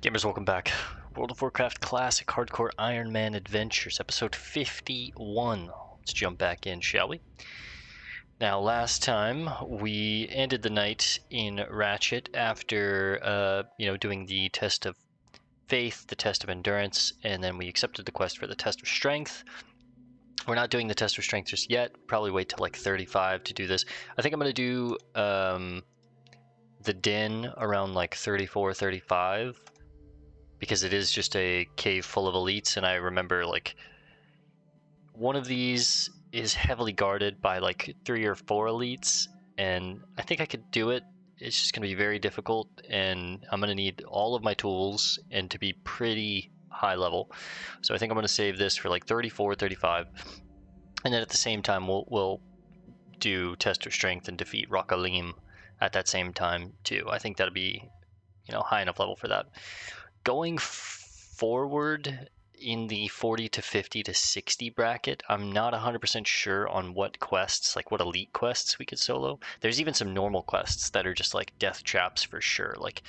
Gamers, welcome back. World of Warcraft Classic Hardcore Ironman Adventures, episode 51. Let's jump back in, shall we? Now, last time we ended the night in Ratchet after, doing the test of faith, the test of endurance, and then we accepted the quest for the test of strength. We're not doing the test of strength just yet. Probably wait till like 35 to do this. I think I'm going to do the den around like 34, 35. Because it is just a cave full of elites, and I remember like one of these is heavily guarded by like 3 or 4 elites, and I think I could do it. It's just going to be very difficult, and I'm going to need all of my tools and to be pretty high level. So I think I'm going to save this for like 34, 35, and then at the same time we'll do test of strength and defeat Rakalim at that same time too. I think that'll be high enough level for that. Going forward in the 40 to 50 to 60 bracket, I'm not 100% sure on what quests, like what elite quests we could solo. There's even some normal quests that are just like death traps for sure. Like,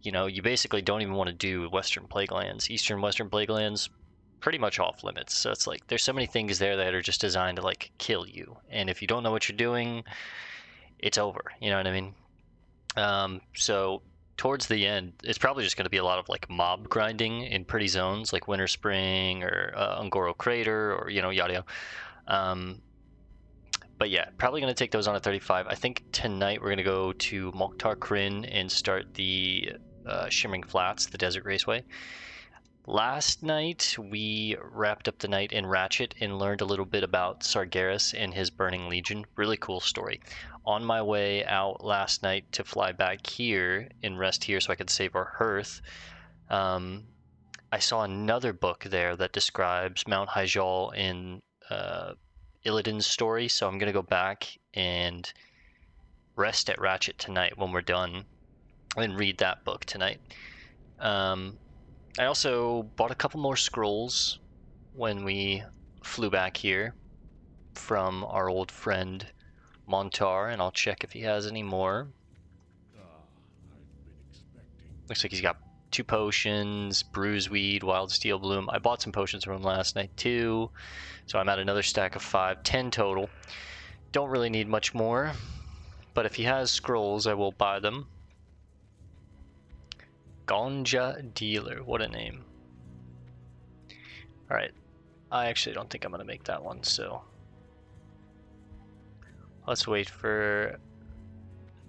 you basically don't even want to do Western Plaguelands. Eastern Western Plaguelands, pretty much off limits. So it's like there's so many things there that are just designed to like kill you. And if you don't know what you're doing, it's over. You know what I mean? So towards the end, it's probably just going to be a lot of like mob grinding in pretty zones like Winter Spring or Ungoro Crater or yada yada. But yeah, probably going to take those on at 35. I think tonight we're going to go to Moktar Krin and start the Shimmering Flats, the Desert Raceway. Last night we wrapped up the night in Ratchet and learned a little bit about Sargeras and his Burning Legion. Really cool story. On my way out last night to fly back here and rest here so I could save our hearth, I saw another book there that describes Mount Hyjal in Illidan's story, so I'm going to go back and rest at Ratchet tonight when we're done and read that book tonight. I also bought a couple more scrolls when we flew back here from our old friend Montar, and I'll check if he has any more. Looks like he's got 2 potions, Bruiseweed, Wild Steel Bloom. I bought some potions from him last night too, so I'm at another stack of 5, 10 total. Don't really need much more, but if he has scrolls, I will buy them. Ganja Dealer, what a name. Alright, I actually don't think I'm going to make that one, so let's wait for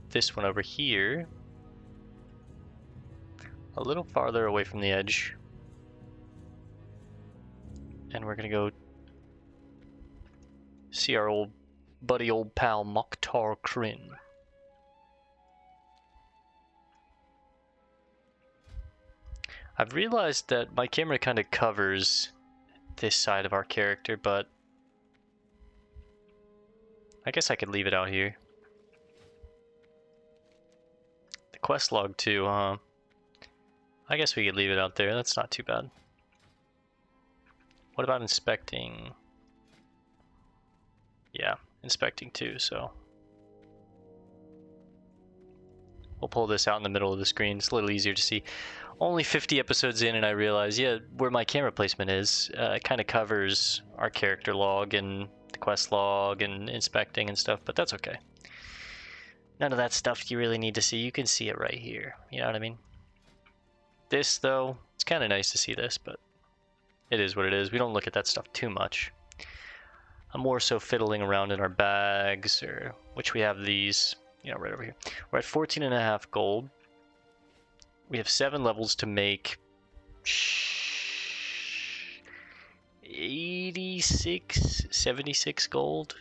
this one over here. A little farther away from the edge. And we're going to go see our old buddy, old pal, Moktar Krin. I've realized that my camera kind of covers this side of our character, but I guess I could leave it out here. The quest log too, huh? I guess we could leave it out there. That's not too bad. What about inspecting? Yeah, inspecting too, so we'll pull this out in the middle of the screen. It's a little easier to see. Only 50 episodes in and I realize, yeah, where my camera placement is, it kind of covers our character log and the quest log and inspecting and stuff, but that's okay. None of that stuff you really need to see. You can see it right here. You know what I mean? This, though, it's kind of nice to see this, but it is what it is. We don't look at that stuff too much. I'm more so fiddling around in our bags, or which we have these, right over here. We're at 14.5 gold. We have 7 levels to make 86, 76 gold.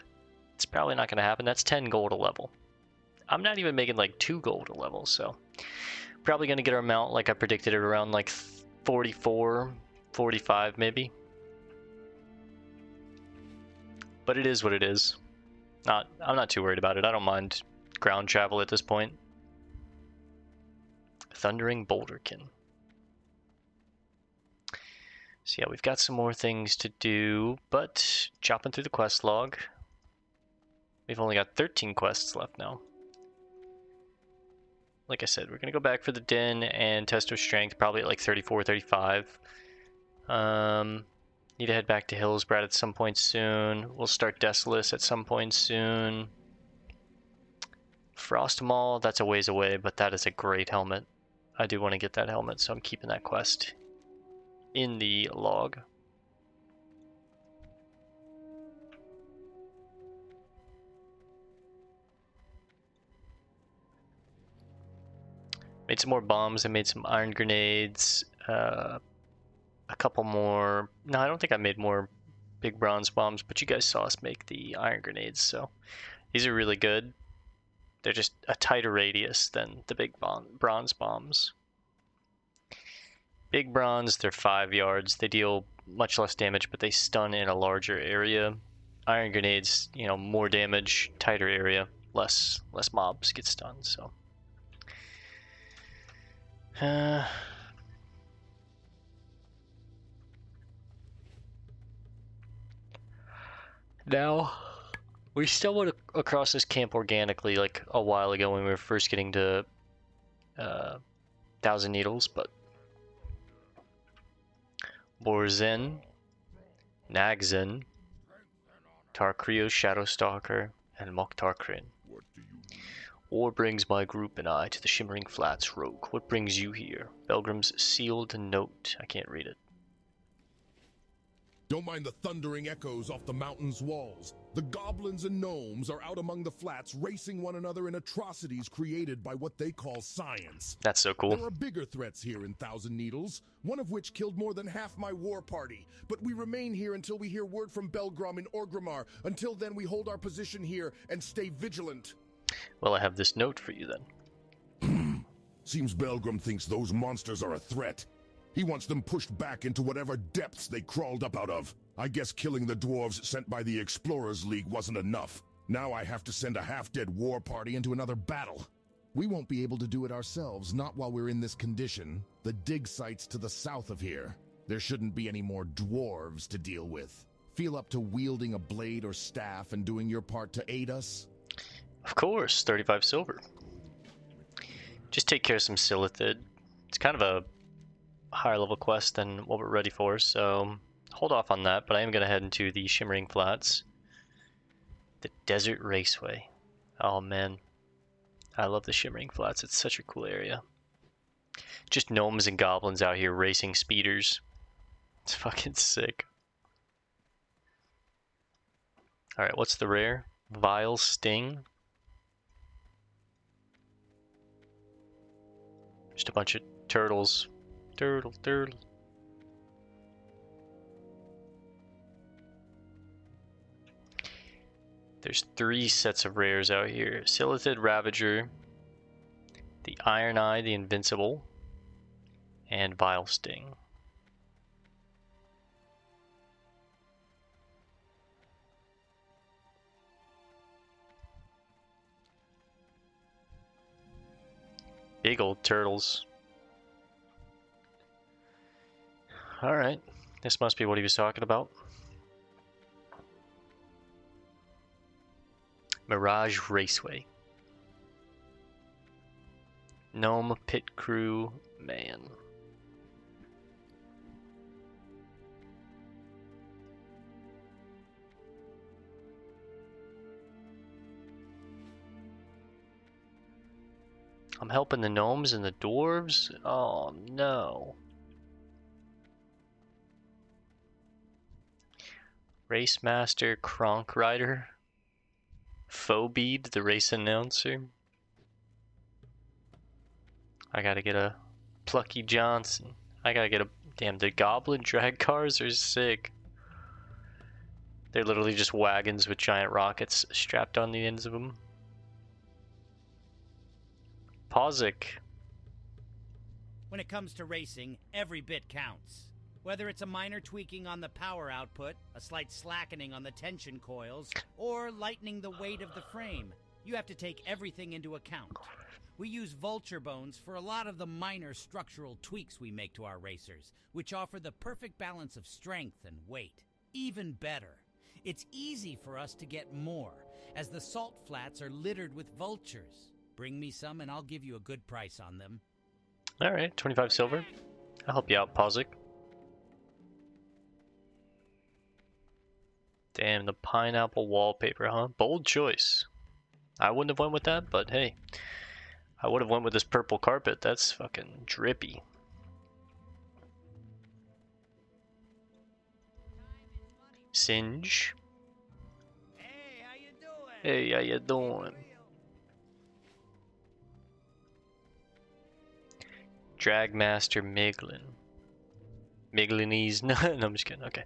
It's probably not going to happen. That's 10 gold a level. I'm not even making like 2 gold a level, so probably going to get our mount like I predicted it around like 44, 45 maybe. But it is what it is. I'm not too worried about it. I don't mind ground travel at this point. Thundering Boulderkin. So yeah, we've got some more things to do, but chopping through the quest log. We've only got 13 quests left now. like I said, we're going to go back for the den and test our strength, probably at like 34, 35. Need to head back to Hillsbrad at some point soon. We'll start Desolus at some point soon. Frostmaul, that's a ways away, but that is a great helmet. I do want to get that helmet, so I'm keeping that quest in the log. Made some more bombs. I made some iron grenades. A couple more. No, I don't think I made more big bronze bombs, but you guys saw us make the iron grenades, so these are really good. They're just a tighter radius than the big bronze bombs. Big bronze, they're 5 yards. They deal much less damage, but they stun in a larger area. Iron grenades, you know, more damage, tighter area, less mobs get stunned, so. Now, we stumbled across this camp organically like a while ago when we were first getting to Thousand Needles, but Borzen, Nagzen, Tarkrio Shadowstalker, and Moktar Krin. War brings my group and I to the Shimmering Flats, Rogue. What brings you here? Belgrim's sealed note. I can't read it. Don't mind the thundering echoes off the mountain's walls. The goblins and gnomes are out among the flats, racing one another in atrocities created by what they call science. That's so cool. There are bigger threats here in Thousand Needles, one of which killed more than half my war party. But we remain here until we hear word from Belgrom in Orgrimmar. Until then, we hold our position here and stay vigilant. Well, I have this note for you then. Seems Belgrom thinks those monsters are a threat. He wants them pushed back into whatever depths they crawled up out of. I guess killing the dwarves sent by the Explorers League wasn't enough. Now I have to send a half-dead war party into another battle. We won't be able to do it ourselves, not while we're in this condition. The dig site's to the south of here. There shouldn't be any more dwarves to deal with. Feel up to wielding a blade or staff and doing your part to aid us? Of course, 35 silver. Just take care of some Silithid. It's kind of a higher level quest than what we're ready for, so hold off on that, but I am going to head into the Shimmering Flats. The Desert Raceway. Oh man, I love the Shimmering Flats. It's such a cool area. Just gnomes and goblins out here racing speeders. It's fucking sick. Alright, what's the rare? Vile Sting. Just a bunch of turtles. Turtle. There's 3 sets of rares out here. Silithid Ravager, the Iron Eye, the Invincible, and Vile Sting. Big old turtles. Alright, this must be what he was talking about. Mirage Raceway. Gnome Pit Crew Man. I'm helping the gnomes and the dwarves? Oh no. Race Master Kronk Rider. Phobeed, the race announcer. I gotta get a Plucky Johnson. I gotta get a... Damn, the goblin drag cars are sick. They're literally just wagons with giant rockets strapped on the ends of them. Pozic. When it comes to racing, every bit counts. Whether it's a minor tweaking on the power output, a slight slackening on the tension coils, or lightening the weight of the frame, you have to take everything into account. We use vulture bones for a lot of the minor structural tweaks we make to our racers, which offer the perfect balance of strength and weight. Even better, it's easy for us to get more, as the salt flats are littered with vultures. Bring me some and I'll give you a good price on them. Alright, 25 silver. I'll help you out, Pazik. Damn, the pineapple wallpaper, huh? Bold choice. I wouldn't have went with that, but hey. I would have went with this purple carpet. That's fucking drippy. Singe. Hey, how you doing? Hey, how you doing? Dragmaster Miglin. Miglinese. No, I'm just kidding. Okay.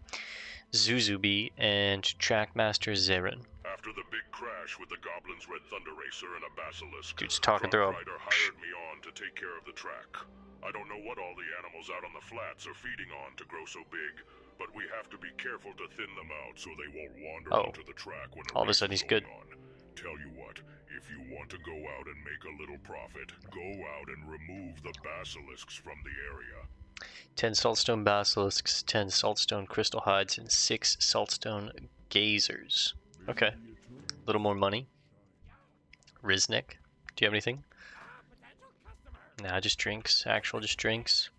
Zuzubi and Trackmaster Zeren. After the big crash with the Goblins, Red Thunder Racer, and a Basilisk, Dude's talking through a... Rider hired me on to take care of the track. I don't know what all the animals out on the flats are feeding on to grow so big, but we have to be careful to thin them out so they won't wander onto the track when all of a sudden he's good. on. Tell you what, if you want to go out and make a little profit, go out and remove the basilisks from the area. 10 saltstone basilisks, 10 saltstone crystal hides, and 6 saltstone gazers. Okay. A little more money. Riznik, do you have anything? Nah, just drinks. Actual just drinks.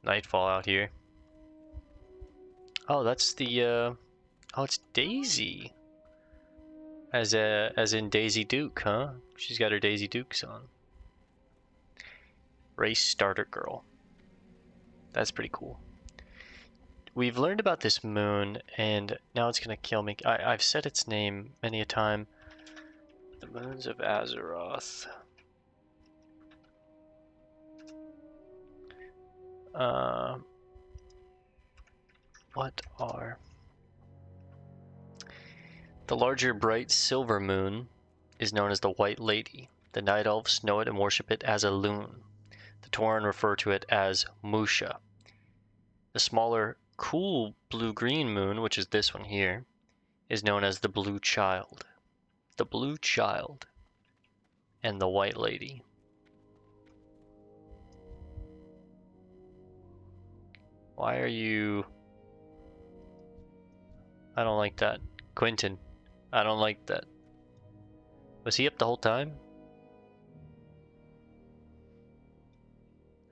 Nightfall out here. Oh, that's the, oh, it's Daisy. As in Daisy Duke, huh? She's got her Daisy Dukes on. Race starter girl. That's pretty cool. We've learned about this moon, and now it's gonna kill me. I've said its name many a time. The moons of Azeroth. What are... The larger bright silver moon is known as the White Lady. The Night Elves know it and worship it as a loon. The Tauren refer to it as Musha. The smaller, cool blue-green moon, which is this one here, is known as the Blue Child. The Blue Child and the White Lady. Why are you... I don't like that. Quentin, I don't like that. Was he up the whole time?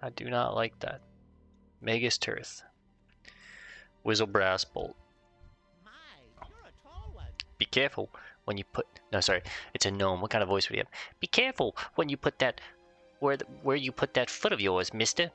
I do not like that. Magus Tirth. Whizzle Brass Bolt. My, you're a tall one. Be careful when you put... No, sorry. It's a gnome. What kind of voice would he have? Be careful when you put that... Where you put that foot of yours, mister.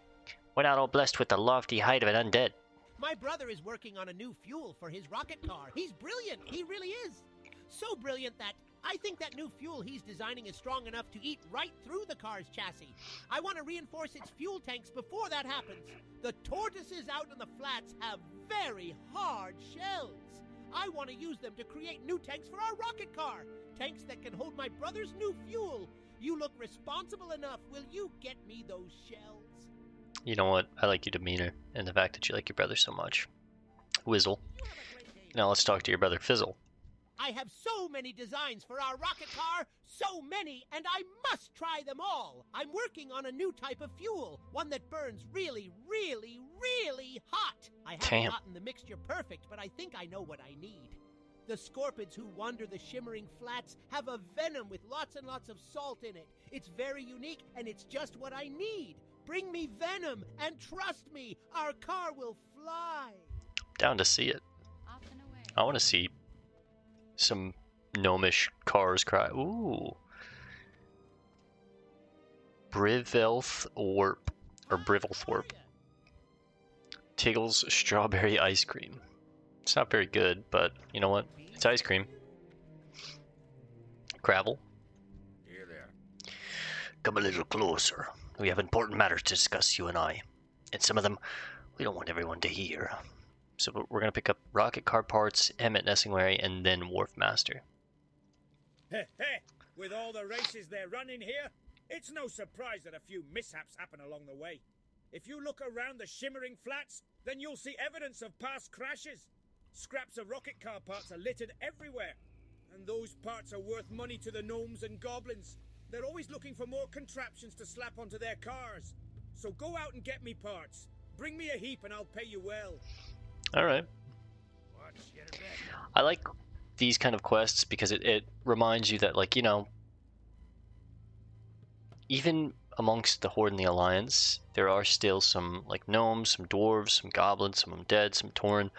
We're not all blessed with the lofty height of an undead. My brother is working on a new fuel for his rocket car. He's brilliant. He really is. So brilliant that I think that new fuel he's designing is strong enough to eat right through the car's chassis. I want to reinforce its fuel tanks before that happens. The tortoises out in the flats have very hard shells. I want to use them to create new tanks for our rocket car. Tanks that can hold my brother's new fuel. You look responsible enough. Will you get me those shells? You know what? I like your demeanor and the fact that you like your brother so much. Whizzle. Now let's talk to your brother Fizzle. I have so many designs for our rocket car, so many, and I must try them all. I'm working on a new type of fuel, one that burns really, really, really hot. I haven't gotten the mixture perfect, but I think I know what I need. The scorpids who wander the Shimmering Flats have a venom with lots and lots of salt in it. It's very unique, and it's just what I need. Bring me venom, and trust me, our car will fly. Down to see it. I want to see some gnomish cars cry. Ooh. Brivelthorpe, or Brivelthorpe. Tiggle's strawberry ice cream. It's not very good, but you know what? It's ice cream. Gravel. Here there. Come a little closer. We have important matters to discuss, you and I. And some of them, we don't want everyone to hear. So we're going to pick up rocket car parts, Emmett Nessingwary, and then Wharf Master. Heh heh! With all the races they're running here, it's no surprise that a few mishaps happen along the way. If you look around the Shimmering Flats, then you'll see evidence of past crashes. Scraps of rocket car parts are littered everywhere. And those parts are worth money to the gnomes and goblins. They're always looking for more contraptions to slap onto their cars. So go out and get me parts. Bring me a heap and I'll pay you well. Alright. What? I like these kind of quests because it reminds you that, like, you know, even amongst the Horde and the Alliance, there are still some, like, gnomes, some dwarves, some goblins, some undead, some tauren,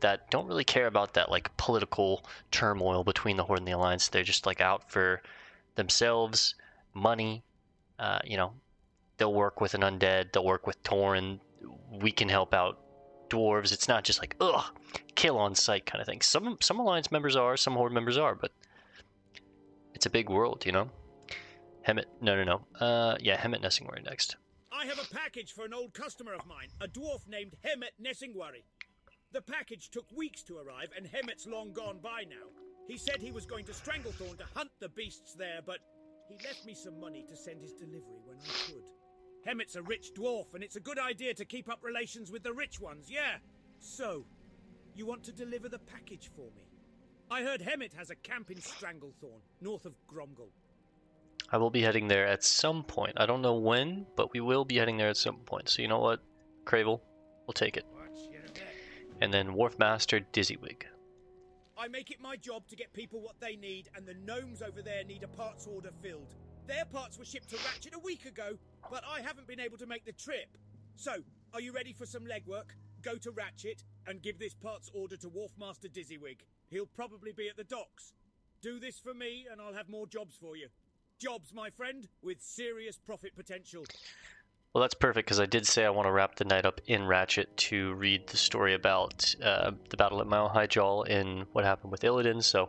that don't really care about that, like, political turmoil between the Horde and the Alliance. They're just, like, out for themselves, money, you know, they'll work with an undead, they'll work with tauren, we can help out dwarves. It's not just like, ugh, kill on sight kind of thing. Some Alliance members are, some Horde members are, but it's a big world, you know? Hemet, no. Yeah, Hemet Nessingwari next. I have a package for an old customer of mine, a dwarf named Hemet Nessingwari. The package took weeks to arrive, and Hemet's long gone by now. He said he was going to Stranglethorn to hunt the beasts there, but he left me some money to send his delivery when I could. Hemet's a rich dwarf, and it's a good idea to keep up relations with the rich ones, yeah. So, you want to deliver the package for me? I heard Hemet has a camp in Stranglethorn, north of Gromgul. I will be heading there at some point. I don't know when, but we will be heading there at some point. So you know what, Cravel, we'll take it. And then Wharfmaster Dizzywig. I make it my job to get people what they need, and the gnomes over there need a parts order filled. Their parts were shipped to Ratchet a week ago, but I haven't been able to make the trip. So, are you ready for some legwork? Go to Ratchet and give this parts order to Wharfmaster Dizzywig. He'll probably be at the docks. Do this for me, and I'll have more jobs for you. Jobs, my friend, with serious profit potential. Well, that's perfect, because I did say I want to wrap the night up in Ratchet to read the story about the battle at Mount Hyjal and what happened with Illidan, so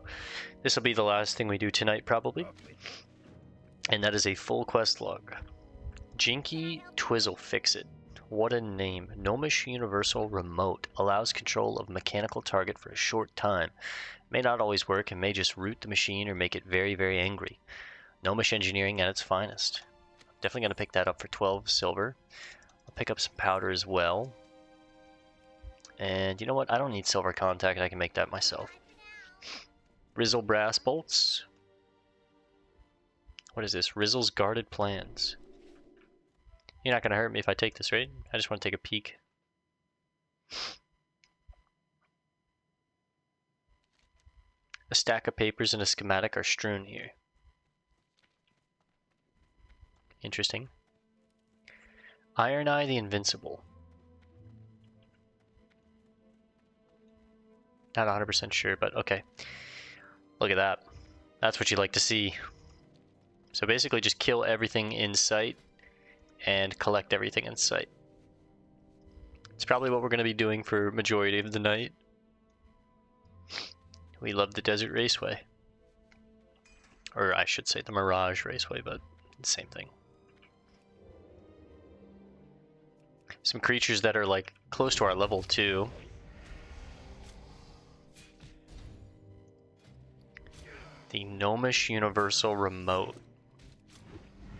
this will be the last thing we do tonight, probably. And that is a full quest log. Jinky Twizzle Fix-It. What a name. Gnomish Universal Remote. Allows control of mechanical target for a short time. May not always work and may just root the machine or make it very, very angry. Gnomish engineering at its finest. Definitely going to pick that up for 12 silver. I'll pick up some powder as well. And you know what? I don't need silver contact. I can make that myself. Rizzle Brass Bolts. What is this? Rizzle's Guarded Plans. You're not going to hurt me if I take this, right? I just want to take a peek. A stack of papers and a schematic are strewn here. Interesting. Iron Eye the Invincible. Not 100% sure, but okay. Look at that. That's what you like to see. So basically just kill everything in sight and collect everything in sight. It's probably what we're going to be doing for majority of the night. We love the Desert Raceway. Or I should say the Mirage Raceway, but the same thing. Some creatures that are like close to our level too. The Gnomish Universal Remote.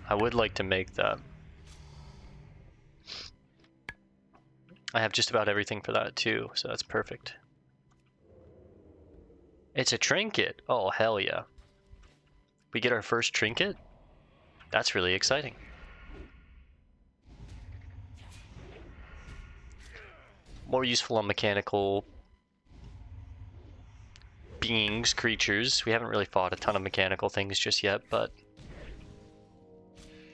I would like to make that. I have just about everything for that too, so that's perfect. It's a trinket. Oh, hell yeah. We get our first trinket? That's really exciting. More useful on mechanical beings, creatures. We haven't really fought a ton of mechanical things just yet, but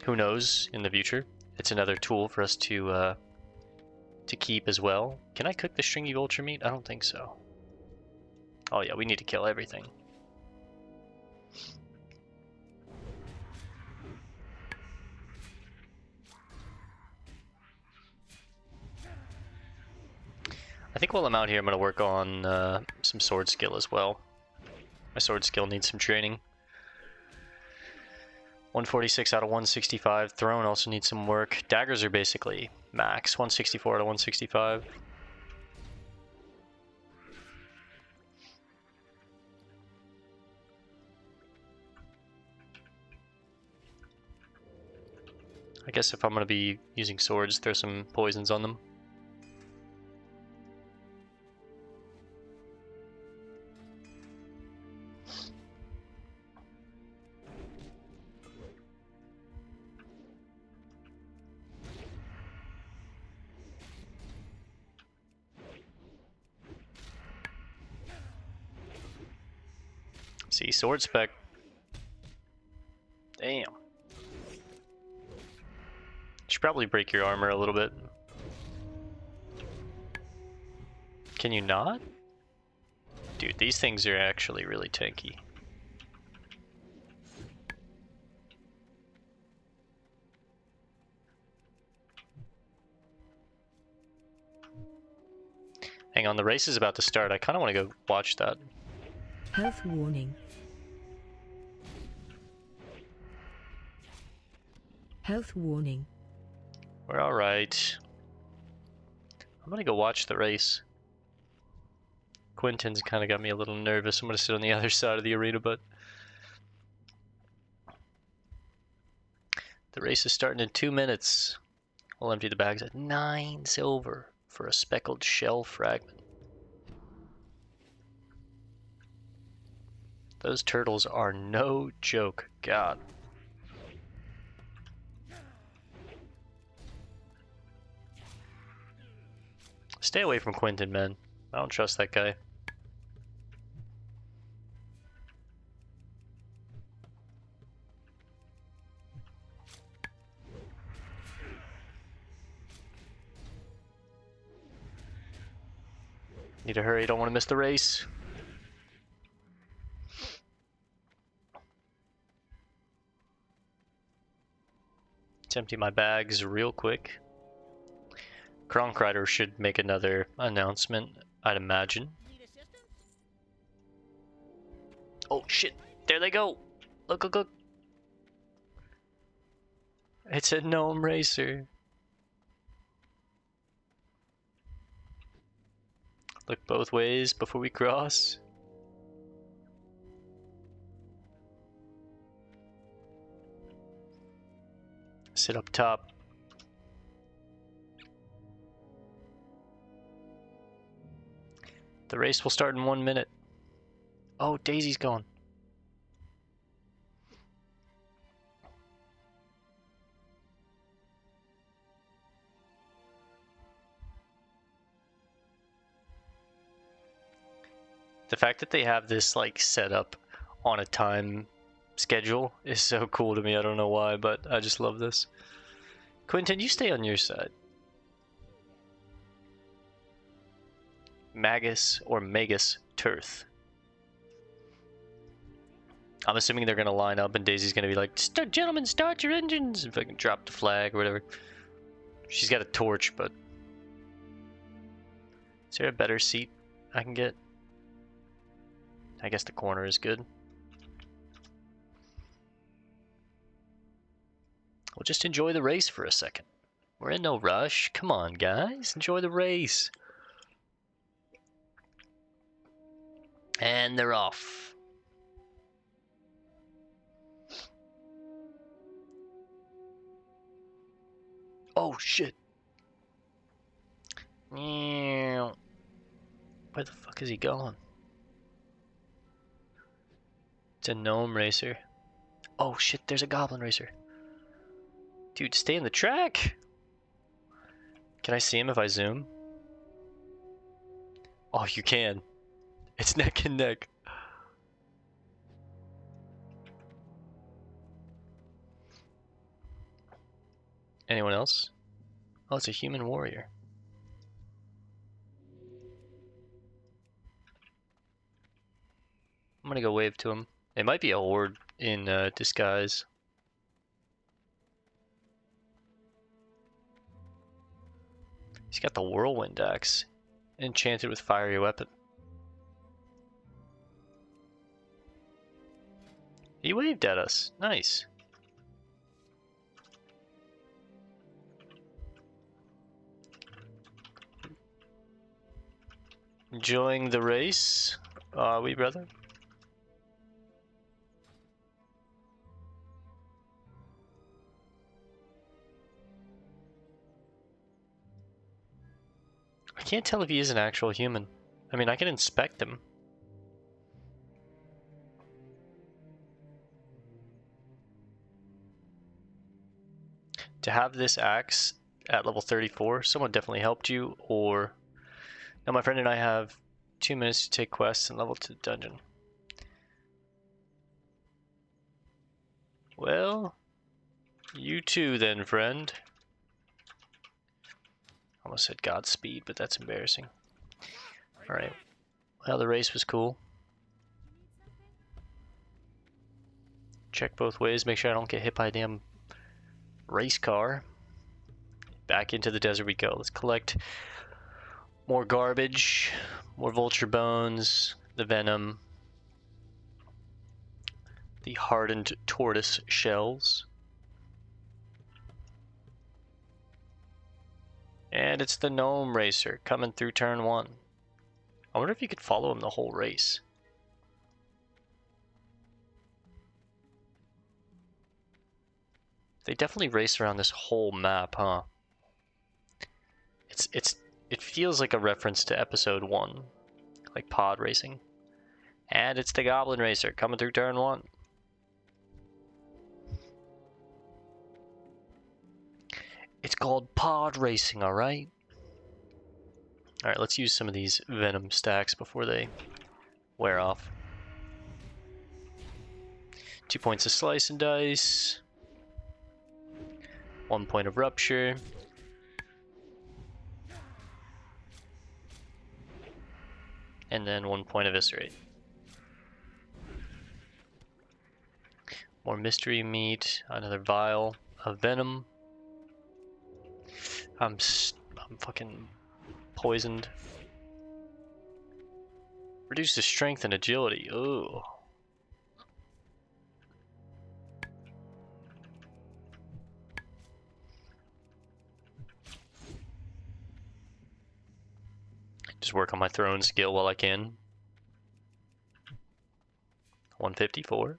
who knows in the future. It's another tool for us to keep as well. Can I cook the stringy vulture meat? I don't think so. Oh yeah, we need to kill everything. I think while I'm out here, I'm going to work on some sword skill as well. My sword skill needs some training. 146 out of 165. Throne also needs some work. Daggers are basically max. 164 out of 165. I guess if I'm going to be using swords, throw some poisons on them. See, sword spec. Damn. Should probably break your armor a little bit. Can you not? Dude, these things are actually really tanky. Hang on, the race is about to start. I kind of want to go watch that. Health warning. Health warning. We're alright. I'm gonna go watch the race. Quentin's kind of got me a little nervous. I'm gonna sit on the other side of the arena, but the race is starting in 2 minutes. We'll empty the bags at 9 silver for a speckled shell fragment. Those turtles are no joke. God. Stay away from Quentin, man. I don't trust that guy. Need to hurry, don't want to miss the race. Let's empty my bags real quick. Kronkrider should make another announcement, I'd imagine. Need assistance? Oh shit, there they go! Look, look, look! It's a gnome racer. Look both ways before we cross. Sit up top. The race will start in 1 minute. Oh, Daisy's gone. The fact that they have this like set up on a time schedule is so cool to me. I don't know why, but I just love this. Quentin, you stay on your side. Magus or Magus Tirth. I'm assuming they're gonna line up and Daisy's gonna be like, gentlemen, start your engines, and fucking drop the flag or whatever. She's got a torch, but is there a better seat I can get? I guess the corner is good. We'll just enjoy the race for a second. We're in no rush. Come on, guys. Enjoy the race. And they're off. Oh, shit. Where the fuck is he going? It's a gnome racer. Oh shit, there's a goblin racer. Dude, stay in the track! Can I see him if I zoom? Oh, you can. It's neck and neck. Anyone else? Oh, it's a human warrior. I'm gonna go wave to him. It might be a horde in disguise. He's got the whirlwind axe, enchanted with fiery weapon. He waved at us. Nice. Enjoying the race, are we, brother? I can't tell if he is an actual human. I mean, I can inspect him. To have this axe at level 34, someone definitely helped you, or... Now my friend and I have 2 minutes to take quests and level to the dungeon. Well, you too then, friend. Almost said Godspeed, but that's embarrassing. Alright. Well, the race was cool. Check both ways, make sure I don't get hit by a damn race car. Back into the desert we go. Let's collect more garbage, more vulture bones, the venom, the hardened tortoise shells. And it's the gnome racer coming through turn 1. I wonder if you could follow him the whole race. They definitely race around this whole map, huh? It feels like a reference to episode 1, like pod racing. And it's the goblin racer coming through turn 1. It's called pod racing, alright? Alright, let's use some of these venom stacks before they wear off. 2 points of slice and dice. 1 point of rupture. And then 1 point of eviscerate. More mystery meat, another vial of venom. I'm fucking poisoned. Reduces strength and agility. Ooh. Just work on my throwing skill while I can. 154.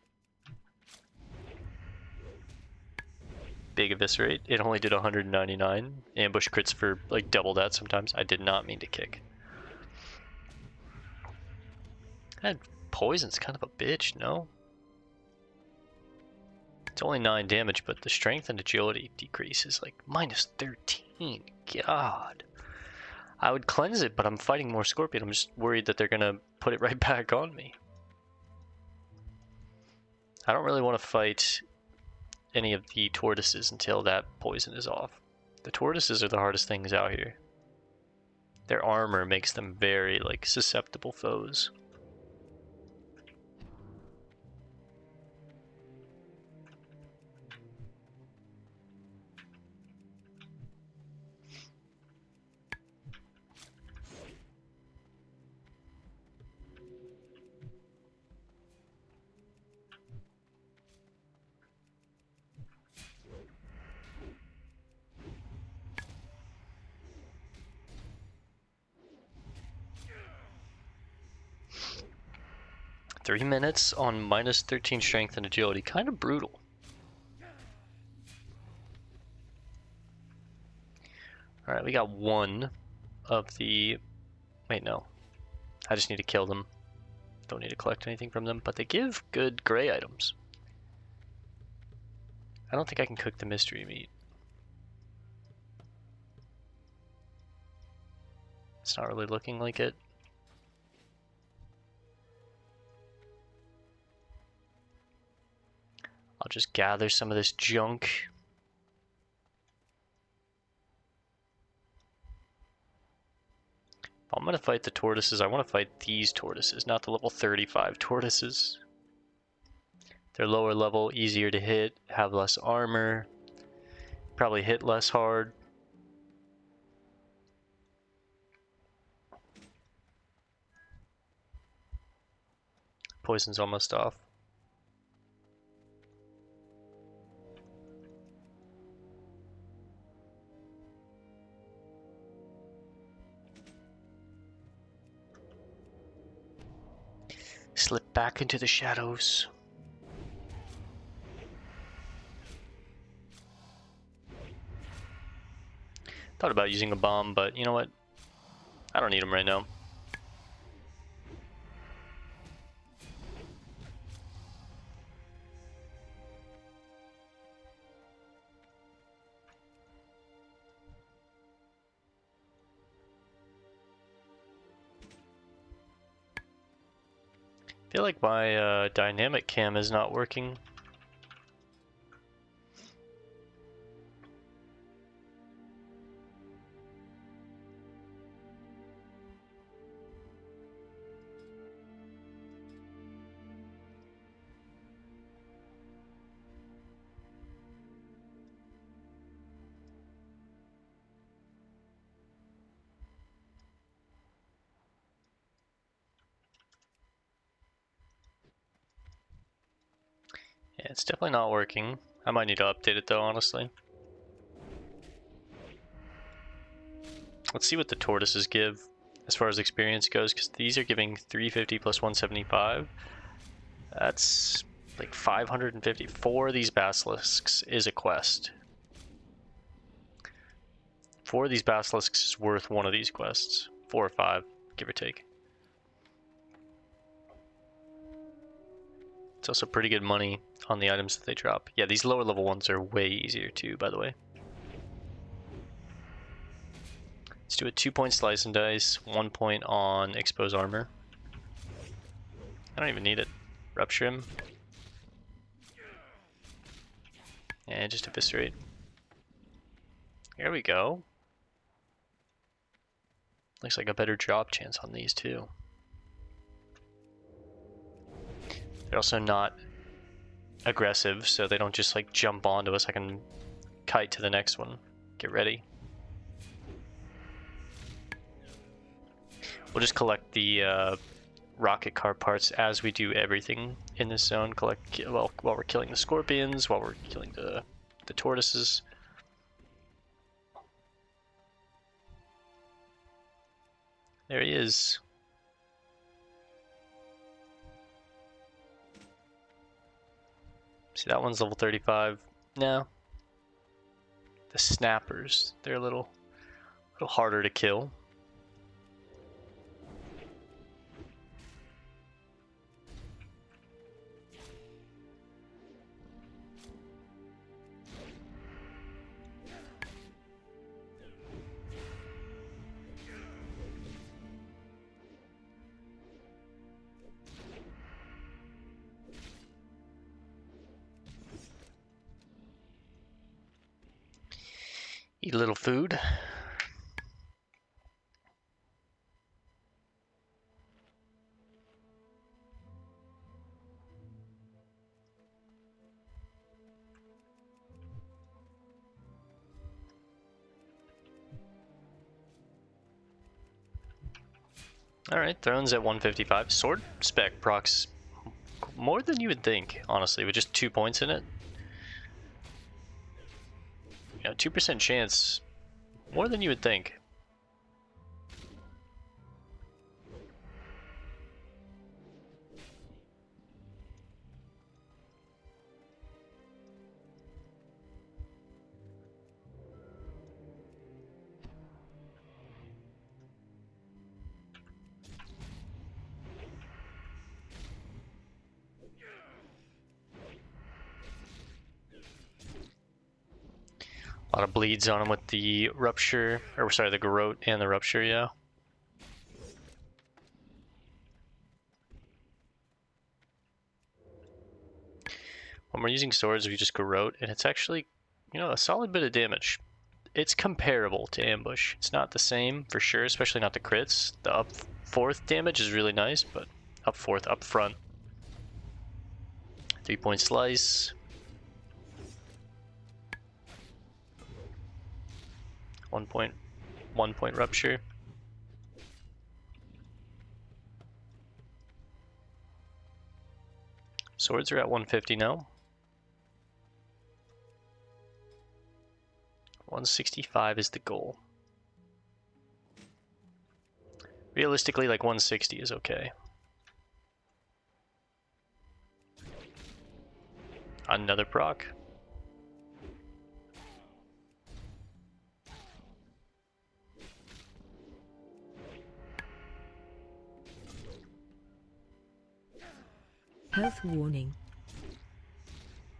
Big eviscerate. It only did 199. Ambush crits for like double that sometimes. I did not mean to kick. That poison's kind of a bitch, no? It's only 9 damage, but the strength and agility decrease is like minus 13. God. I would cleanse it, but I'm fighting more scorpion. I'm just worried that they're gonna put it right back on me. I don't really want to fight any of the tortoises until that poison is off. The tortoises are the hardest things out here. Their armor makes them very like susceptible foes. Three minutes on minus 13 strength and agility. Kind of brutal. Alright, we got one of the... Wait, no. I just need to kill them. Don't need to collect anything from them, but they give good gray items. I don't think I can cook the mystery meat. It's not really looking like it. I'll just gather some of this junk. If I'm gonna fight the tortoises, I want to fight these tortoises, not the level 35 tortoises. They're lower level, easier to hit, have less armor, probably hit less hard. Poison's almost off. Slip back into the shadows. Thought about using a bomb, but you know what? I don't need them right now. I feel like my dynamic cam is not working. Yeah, it's definitely not working. I might need to update it though, honestly. Let's see what the tortoises give as far as experience goes, because these are giving 350 plus 175. That's like 550. 4 of these basilisks is a quest. 4 of these basilisks is worth 1 of these quests. 4 or 5, give or take. It's also pretty good money on the items that they drop. Yeah, these lower level ones are way easier too, by the way. Let's do a 2-point slice and dice, 1 point on expose armor. I don't even need it. Rupture him. And just eviscerate. Here we go. Looks like a better drop chance on these too. They're also not aggressive, so they don't just like jump onto us. I can kite to the next one. Get ready. We'll just collect the rocket car parts as we do everything in this zone. Collect while we're killing the scorpions, while we're killing the tortoises. There he is. See, that one's level 35. No. The snappers, they're a little harder to kill. Eat a little food. Alright, thrones at 155. Sword spec procs more than you would think, honestly, with just 2 points in it. You know, 2% chance, more than you would think. A lot of bleeds on him with the rupture, or sorry, the garrote and the rupture, yeah. When we're using swords, we just garrote, and it's actually, you know, a solid bit of damage. It's comparable to ambush. It's not the same, for sure, especially not the crits. The up fourth damage is really nice, but up fourth, up front. 3-point slice. 1 point rupture. Swords are at 150 now. 165 is the goal. Realistically, like 160 is okay. Another proc. Health warning.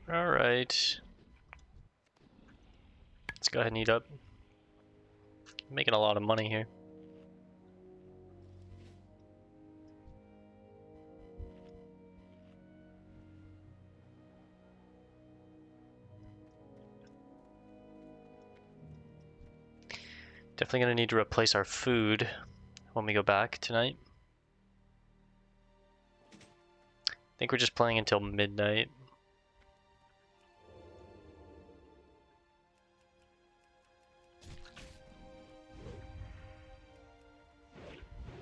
Alright. Let's go ahead and eat up. I'm making a lot of money here. Definitely gonna need to replace our food when we go back tonight. I think we're just playing until midnight.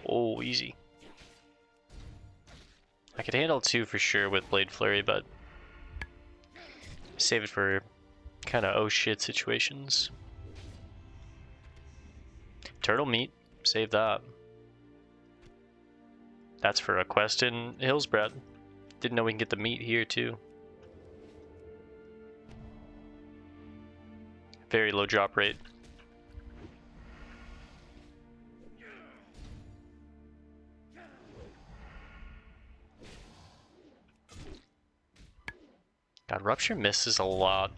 Oh, easy. I could handle 2 for sure with Blade Flurry, but Save it for kind of oh shit situations. Turtle meat, save that. That's for a quest in Hillsbrad. Didn't know we can get the meat here too. Very low drop rate. God, Rupture misses a lot.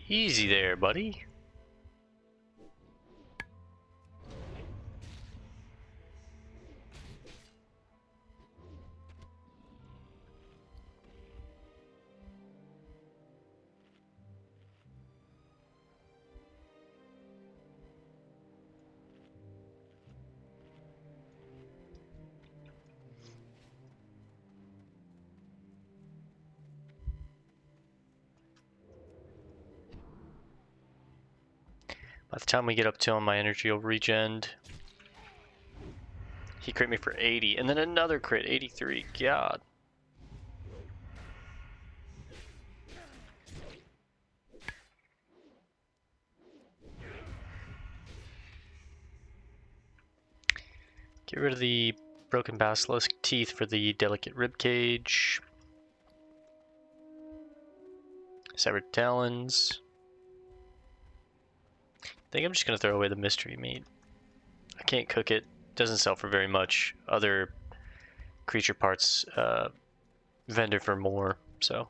Easy there, buddy. By the time we get up to him, my energy will regen. He crit me for 80, and then another crit, 83. God. Get rid of the broken basilisk teeth for the delicate ribcage. Severed talons. I think I'm just gonna throw away the mystery meat. I can't cook it. Doesn't sell for very much. Other creature parts vendor for more, so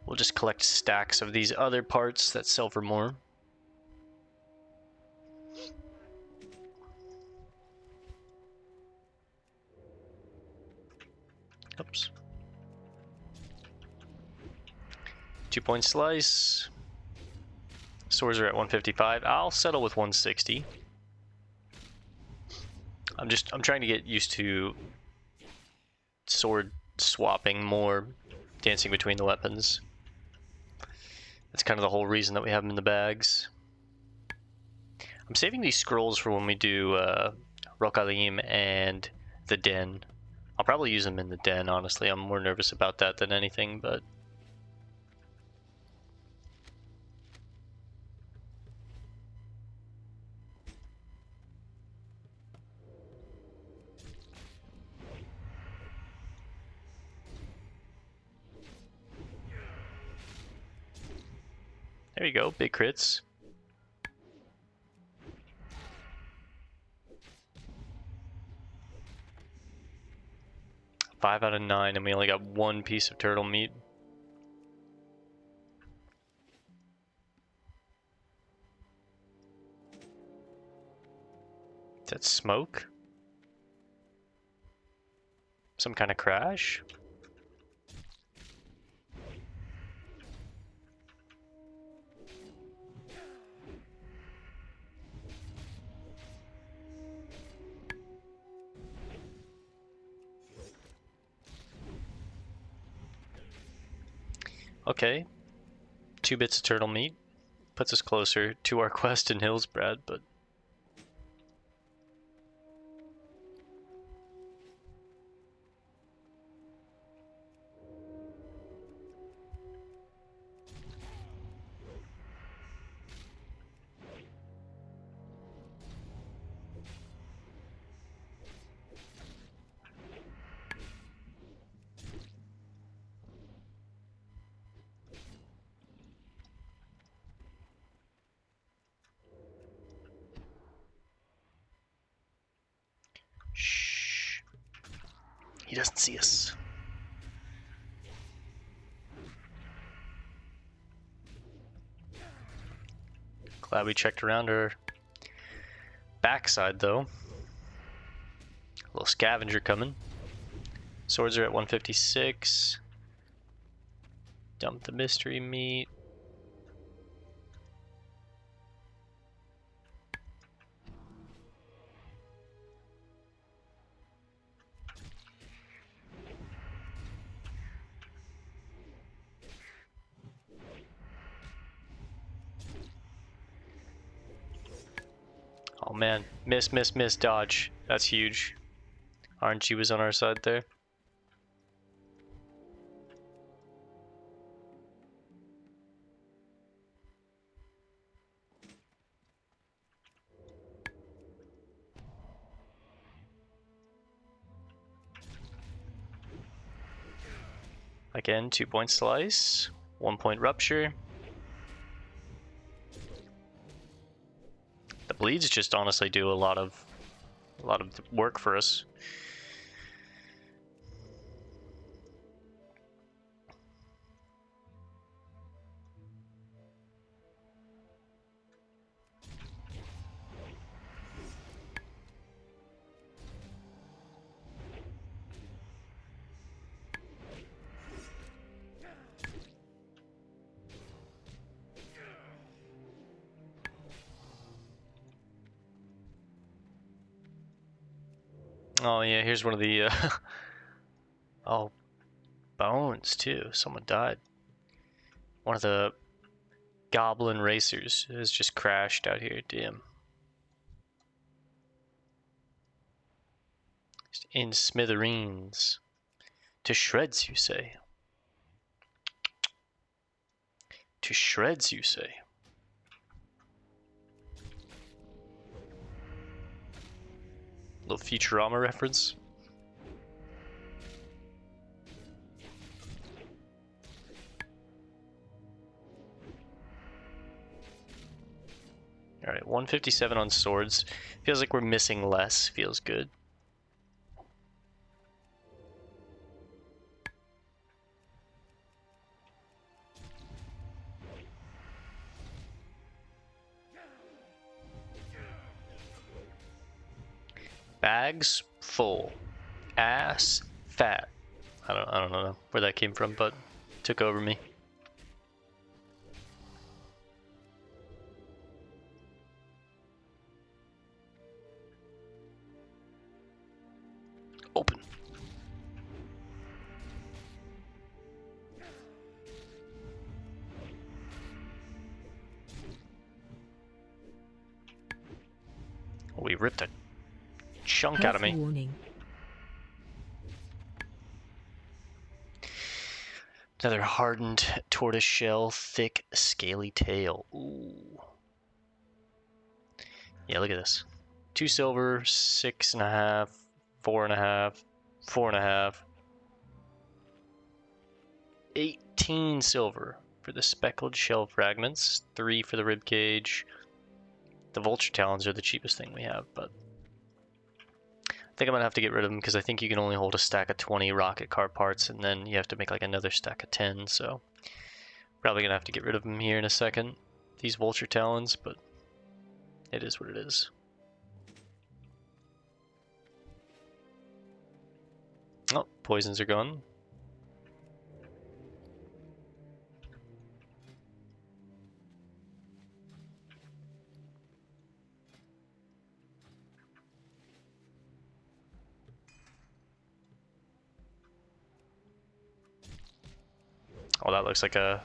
we'll just collect stacks of these other parts that sell for more. Oops. 2-point slice. Swords are at 155. I'll settle with 160. I'm trying to get used to sword swapping more, dancing between the weapons. That's kind of the whole reason that we have them in the bags. I'm saving these scrolls for when we do Rokalim and the Den. I'll probably use them in the Den, honestly. I'm more nervous about that than anything, but... There you go, big crits. Five out of 9, and we only got one piece of turtle meat. Is that smoke? Some kind of crash? Okay, 2 bits of turtle meat puts us closer to our quest in Hillsbrad, but shh. He doesn't see us. Glad we checked around her backside though. A little scavenger coming. Swords are at 156. Dump the mystery meat. man. Miss, dodge. That's huge. RNG was on our side there. Again, 2-point slice, 1-point rupture. The bleeds just honestly do a lot of work for us. Oh yeah, here's one of the oh, bones too. Someone died. One of the goblin racers has just crashed out here. Damn. Just in smithereens. To shreds, you say? To shreds, you say? Little Futurama reference. Alright, 157 on swords. Feels like we're missing less. Feels good. Bags full. Ass fat. I don't know where that came from, but it took over me. Open. We ripped a chunk out of me. Warning. Another hardened tortoiseshell, thick, scaly tail. Ooh. Yeah, look at this. 2 silver, 6.5, 4.5, 4.5. 18 silver for the speckled shell fragments, 3 for the rib cage. The vulture talons are the cheapest thing we have, but I think I'm gonna have to get rid of them because I think you can only hold a stack of 20 rocket car parts, and then you have to make like another stack of 10. So probably gonna have to get rid of them here in a second. These vulture talons, but it is what it is. Oh, poisons are gone. Oh, that looks like a...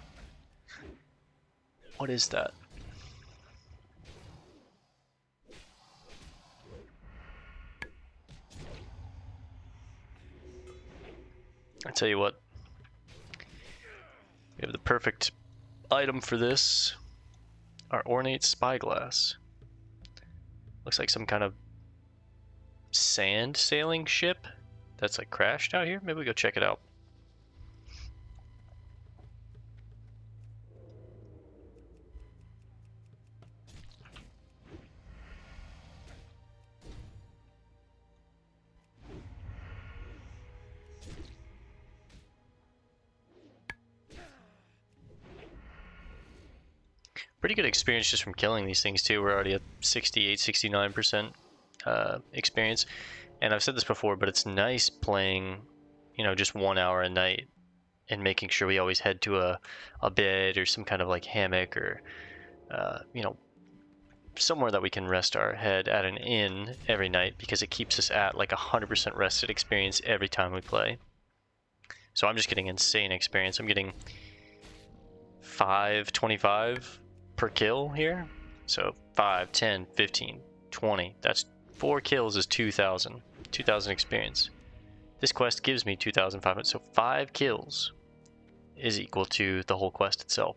What is that? I tell you what. We have the perfect item for this. Our ornate spyglass. Looks like some kind of sand sailing ship that's like crashed out here. Maybe we go check it out. Pretty good experience just from killing these things too. We're already at 68, 69% experience. And I've said this before, but it's nice playing, you know, just 1 hour a night and making sure we always head to a bed or some kind of like hammock or, you know, somewhere that we can rest our head at an inn every night, because it keeps us at like 100% rested experience every time we play. So I'm just getting insane experience. I'm getting 525 per kill here. So 5, 10, 15, 20. That's 4 kills is 2,000. 2,000 experience. This quest gives me 2,500, so 5 kills is equal to the whole quest itself.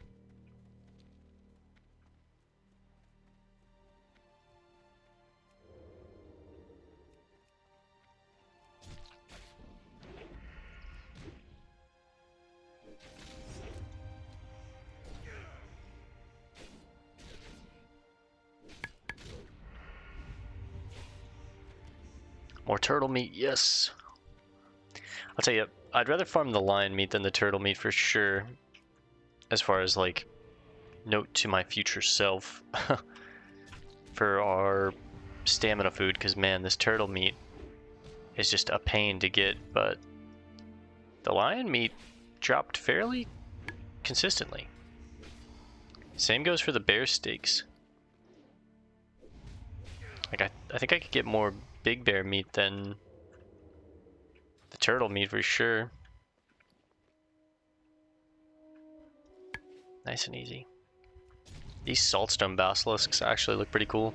More turtle meat, yes. I'll tell you, I'd rather farm the lion meat than the turtle meat for sure. As far as, like, note to my future self for our stamina food, because man, this turtle meat is just a pain to get, but the lion meat dropped fairly consistently. Same goes for the bear steaks. Like, I think I could get more big bear meat than the turtle meat for sure. Nice and easy. These saltstone basilisks actually look pretty cool.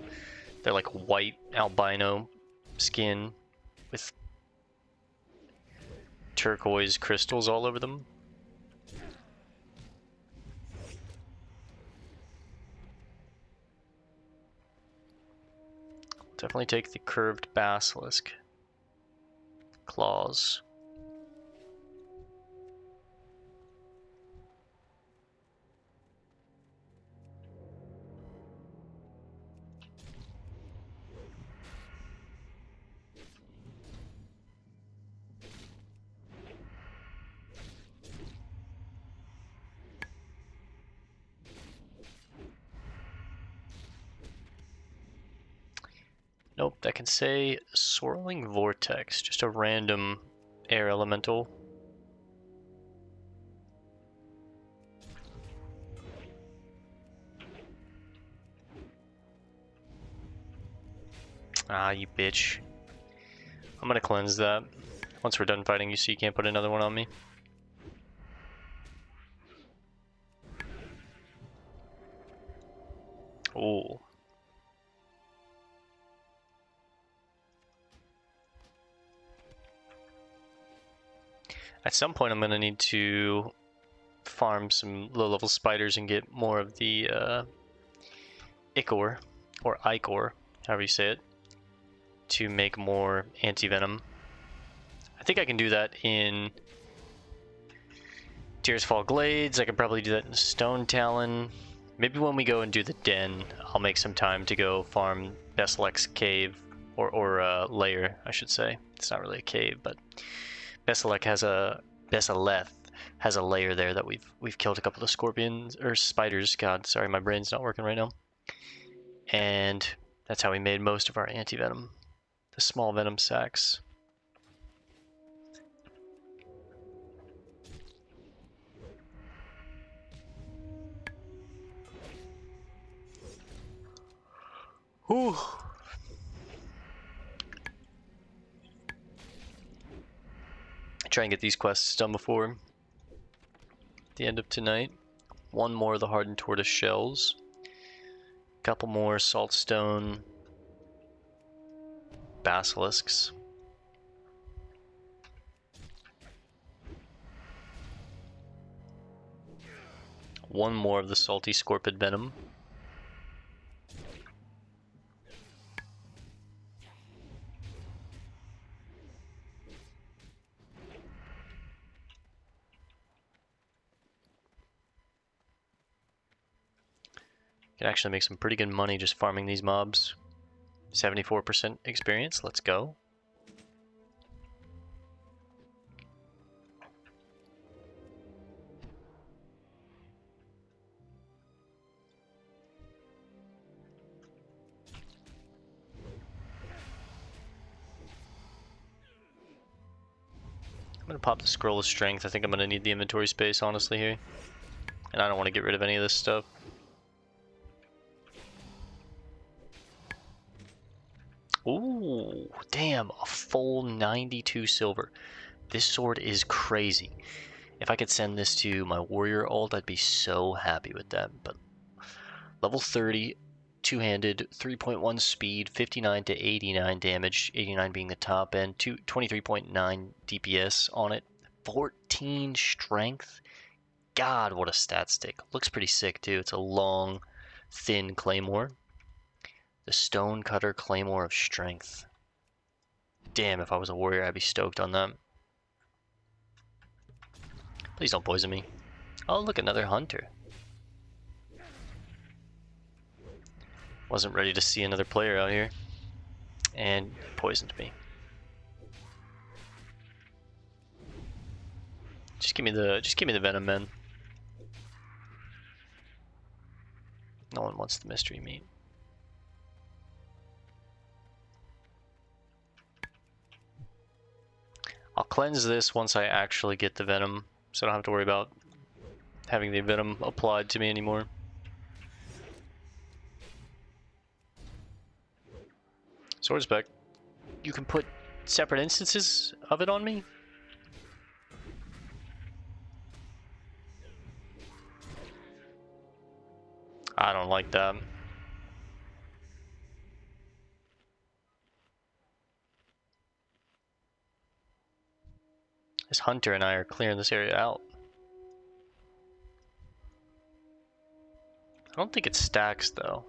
They're like white albino skin with turquoise crystals all over them. Definitely take the curved basilisk claws. Nope, that can say swirling vortex, just a random air elemental. Ah, you bitch. I'm gonna cleanse that. Once we're done fighting you, so you can't put another one on me. Ooh. At some point I'm gonna need to farm some low-level spiders and get more of the ichor, or ichor, however you say it, to make more anti-venom. I think I can do that in Tears Fall Glades. I could probably do that in Stone Talon. Maybe when we go and do the den, I'll make some time to go farm Beselek's cave, or lair, I should say. It's not really a cave, but Beselek has Beseleth has a lair there that we've killed a couple of scorpions or spiders. God, sorry, my brain's not working right now. And that's how we made most of our anti-venom, the small venom sacs. Whew. Try and get these quests done before the end of tonight. One more of the hardened tortoise shells. A couple more saltstone basilisks. One more of the salty scorpid venom. Can actually make some pretty good money just farming these mobs. 74% experience, let's go. I'm gonna pop the scroll of strength. I think I'm gonna need the inventory space honestly here. And I don't want to get rid of any of this stuff. Ooh, damn, a full 92 silver. This sword is crazy. If I could send this to my warrior ult, I'd be so happy with that. But level 30, two-handed, 3.1 speed, 59 to 89 damage, 89 being the top end, 23.9 DPS on it, 14 strength. God, what a stat stick. Looks pretty sick, too. It's a long, thin claymore. The Stonecutter Claymore of Strength. Damn, if I was a warrior, I'd be stoked on that. Please don't poison me. Oh, look, another hunter. Wasn't ready to see another player out here. And poisoned me. Just give me the venom, man. No one wants the mystery meat. I'll cleanse this once I actually get the venom, so I don't have to worry about having the venom applied to me anymore. Sword spec. You can put separate instances of it on me? I don't like that. This hunter and I are clearing this area out. I don't think it stacks though.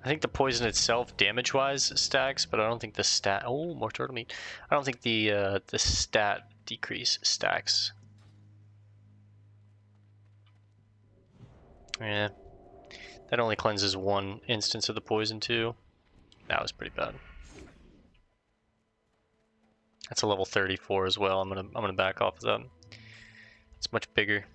I think the poison itself, damage-wise, stacks, but I don't think the stat. Oh, more turtle meat. I don't think the stat decrease stacks. Yeah, that only cleanses one instance of the poison too. That was pretty bad. That's a level 34 as well. I'm gonna back off of that. It's much bigger.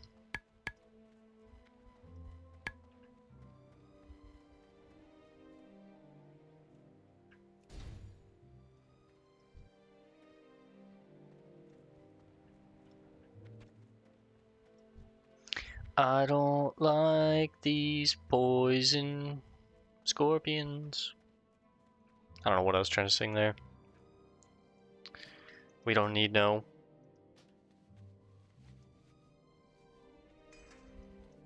I don't like these poison scorpions. I don't know what I was trying to sing there. We don't need no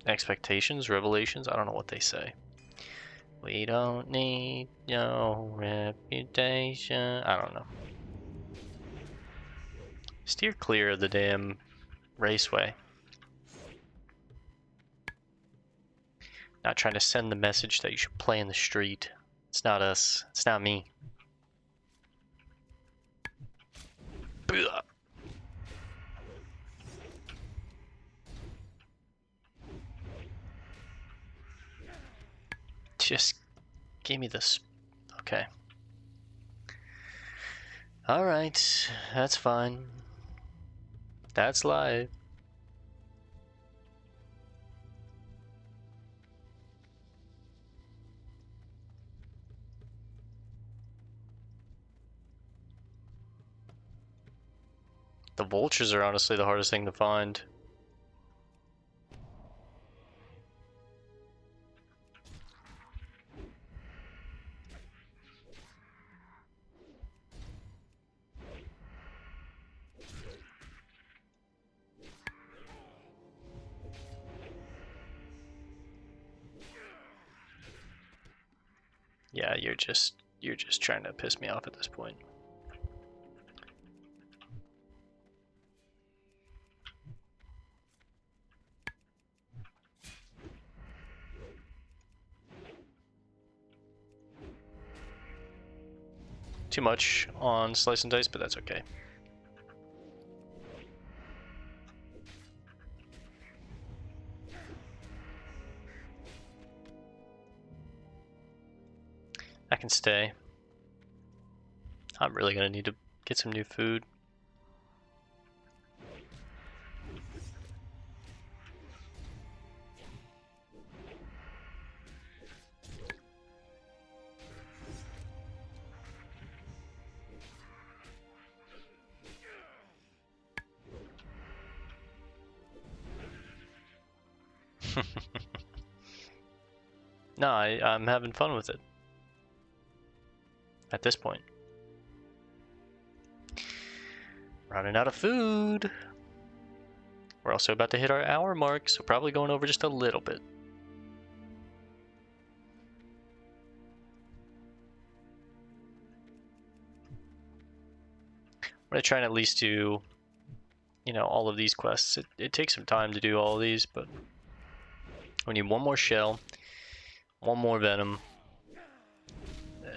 expectations, revelations. I don't know what they say. We don't need no reputation. I don't know. Steer clear of the damn raceway. Not trying to send the message that you should play in the street. It's not us. It's not me. Blah. Just give me this. Okay. Alright. That's fine. That's live. The vultures are honestly the hardest thing to find. Yeah, you're just trying to piss me off at this point. Too much on slice and dice, but that's okay. I can stay. I'm really gonna need to get some new food. No, I'm having fun with it. At this point. Running out of food. We're also about to hit our hour mark, so probably going over just a little bit. I'm going to try and at least do, you know, all of these quests. It takes some time to do all of these, but we need one more shell, one more venom.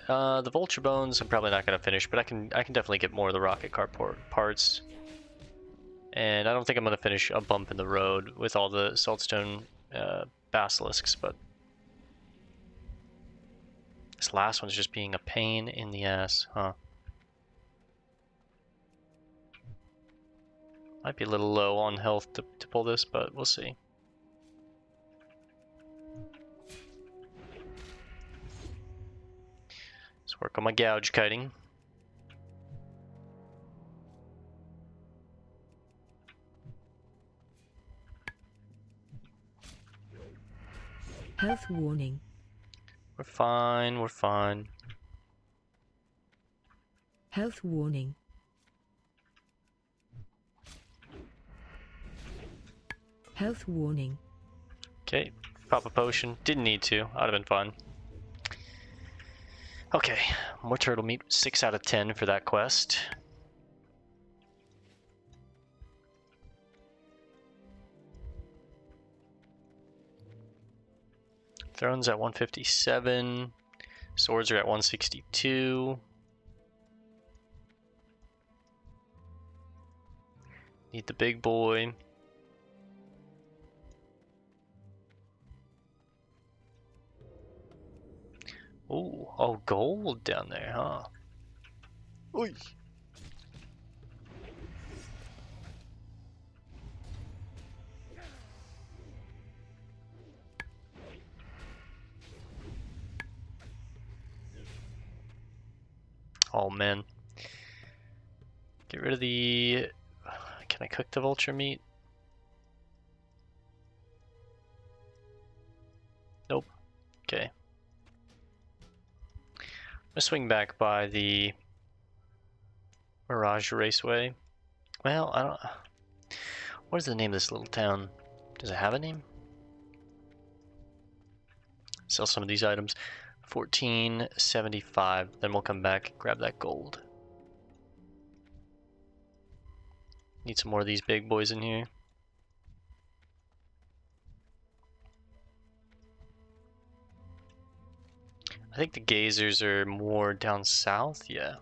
The vulture bones I'm probably not going to finish, but I can definitely get more of the rocket car parts. And I don't think I'm going to finish a bump in the road with all the saltstone basilisks, but this last one's just being a pain in the ass, huh? Might be a little low on health to pull this, but we'll see. Let's work on my gouge kiting. Health warning. We're fine, we're fine. Health warning. Health warning. Okay, pop a potion. Didn't need to. I'd have been fine. Okay, more turtle meat. 6 out of 10 for that quest. Thrones at 157. Swords are at 162. Need the big boy. Ooh, oh, gold down there, huh? Oy. Oh man. Get rid of the... Can I cook the vulture meat? Nope. Okay. I'm gonna swing back by the Mirage Raceway. Well, I don't... What is the name of this little town? Does it have a name? Sell some of these items. 1475. Then we'll come back and grab that gold. Need some more of these big boys in here. I think the gazers are more down south, yeah.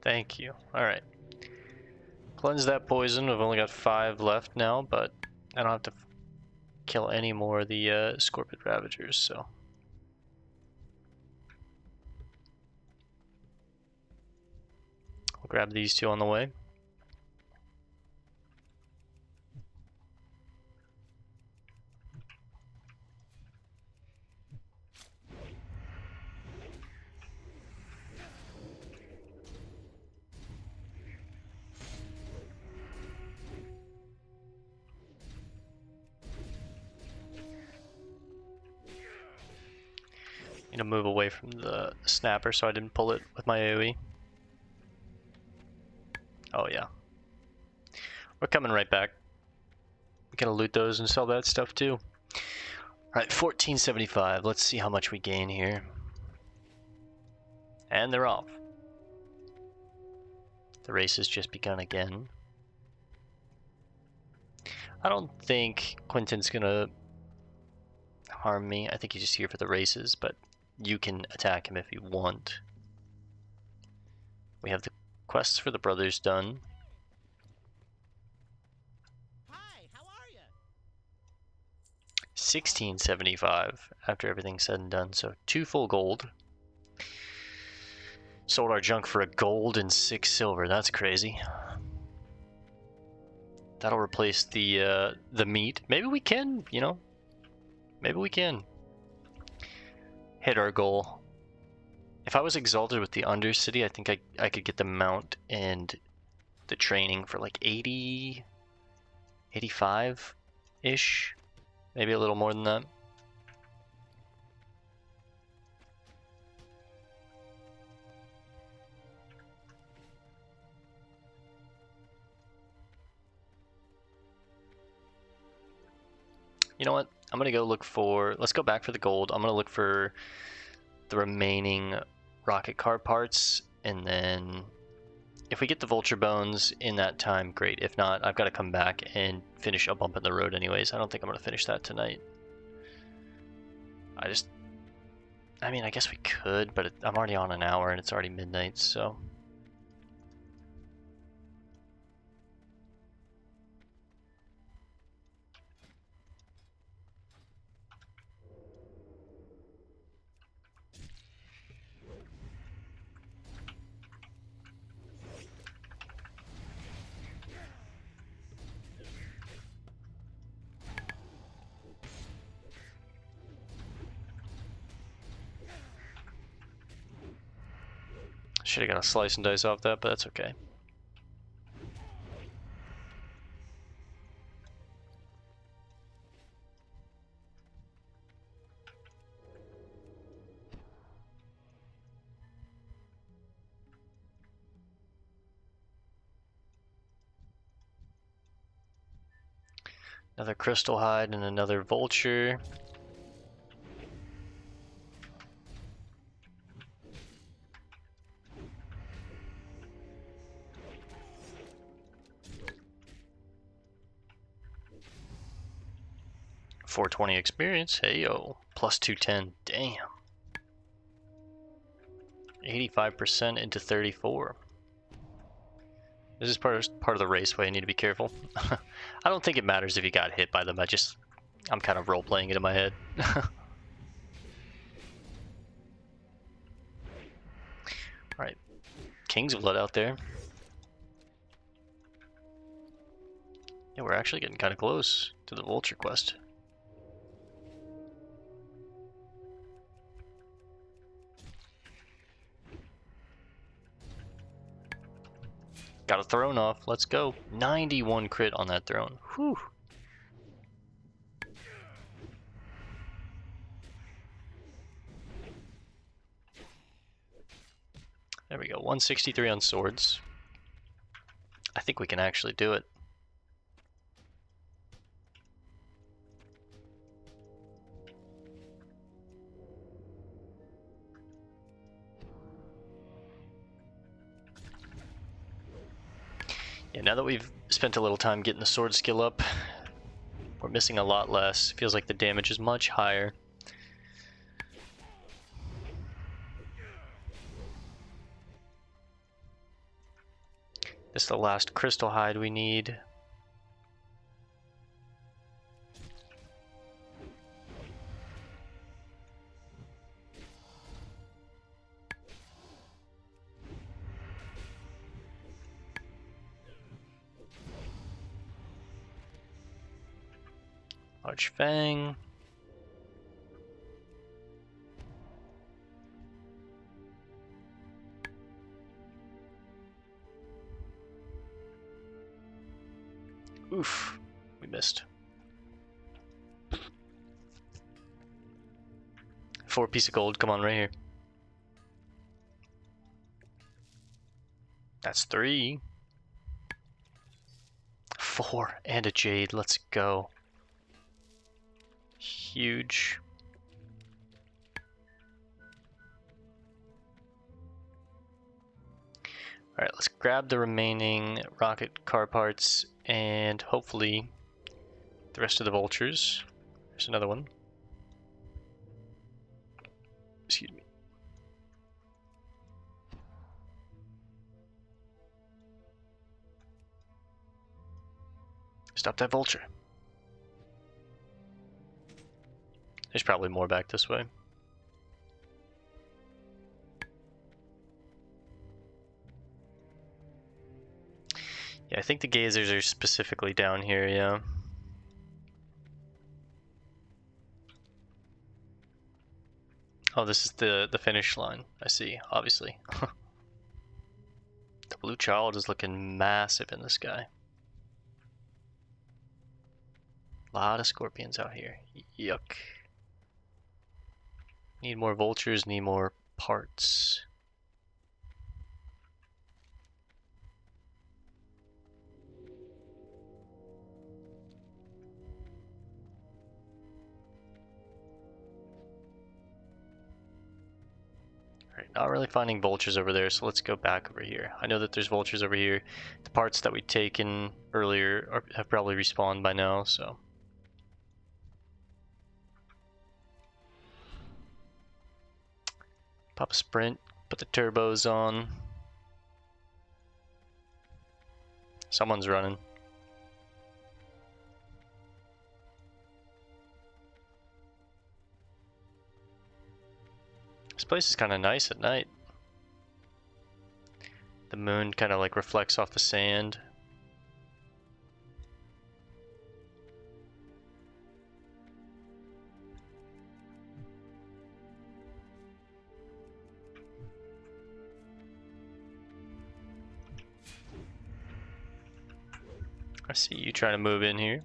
Thank you. Alright. Cleanse that poison. We've only got 5 left now, but I don't have to kill any more of the Scorpion Ravagers, so. I'll grab these 2 on the way. Need to move away from the snapper so I didn't pull it with my AoE. Oh yeah. We're coming right back. We're gonna loot those and sell that stuff too. Alright, 1475. Let's see how much we gain here. And they're off. The race has just begun again. I don't think Quentin's gonna harm me. I think he's just here for the races, but you can attack him if you want. We have the quests for the brothers done. Hi, how are you? 1675 after everything's said and done. So 2 full gold. Sold our junk for a gold and 6 silver. That's crazy. That'll replace the meat. Maybe we can, you know. Maybe we can hit our goal. If I was exalted with the Undercity, I think I could get the mount and the training for like 80, 85-ish. Maybe a little more than that. You know what? I'm gonna go look for, let's go back for the gold. I'm gonna look for the remaining rocket car parts, and then if we get the vulture bones in that time, great. If not, I've got to come back and finish a bump in the road anyways. I don't think I'm gonna finish that tonight. I mean, I guess we could, but I'm already on an hour and it's already midnight, so. Should have got a slice and dice off that, but that's okay. Another crystal hide and another vulture. $420 experience. Hey yo, plus 210. Damn. 85% into 34. This is part of the raceway. I need to be careful. I don't think it matters if you got hit by them. I'm kind of role playing it in my head. All right, King's Blood out there. Yeah, we're actually getting kind of close to the vulture quest. Got a throne off. Let's go. 91 crit on that throne. Whew. There we go. 163 on swords. I think we can actually do it. Yeah, now that we've spent a little time getting the sword skill up, we're missing a lot less. Feels like the damage is much higher. This is the last crystal hide we need. Large Fang. Oof, we missed. 4 piece of gold, come on, right here. That's 3. 4 and a jade, let's go. Huge. Alright, let's grab the remaining rocket car parts and hopefully the rest of the vultures. There's another one. Excuse me. Stop that vulture. There's probably more back this way. Yeah, I think the gazers are specifically down here, yeah. Oh, this is the finish line. I see, obviously. The blue child is looking massive in the sky. A lot of scorpions out here. Yuck. Need more vultures, need more parts. Alright, not really finding vultures over there, so let's go back over here. I know that there's vultures over here. The parts that we'd taken earlier have probably respawned by now, so. Pop a sprint, put the turbos on. Someone's running. This place is kind of nice at night. The moon kind of like reflects off the sand. I see you trying to move in here.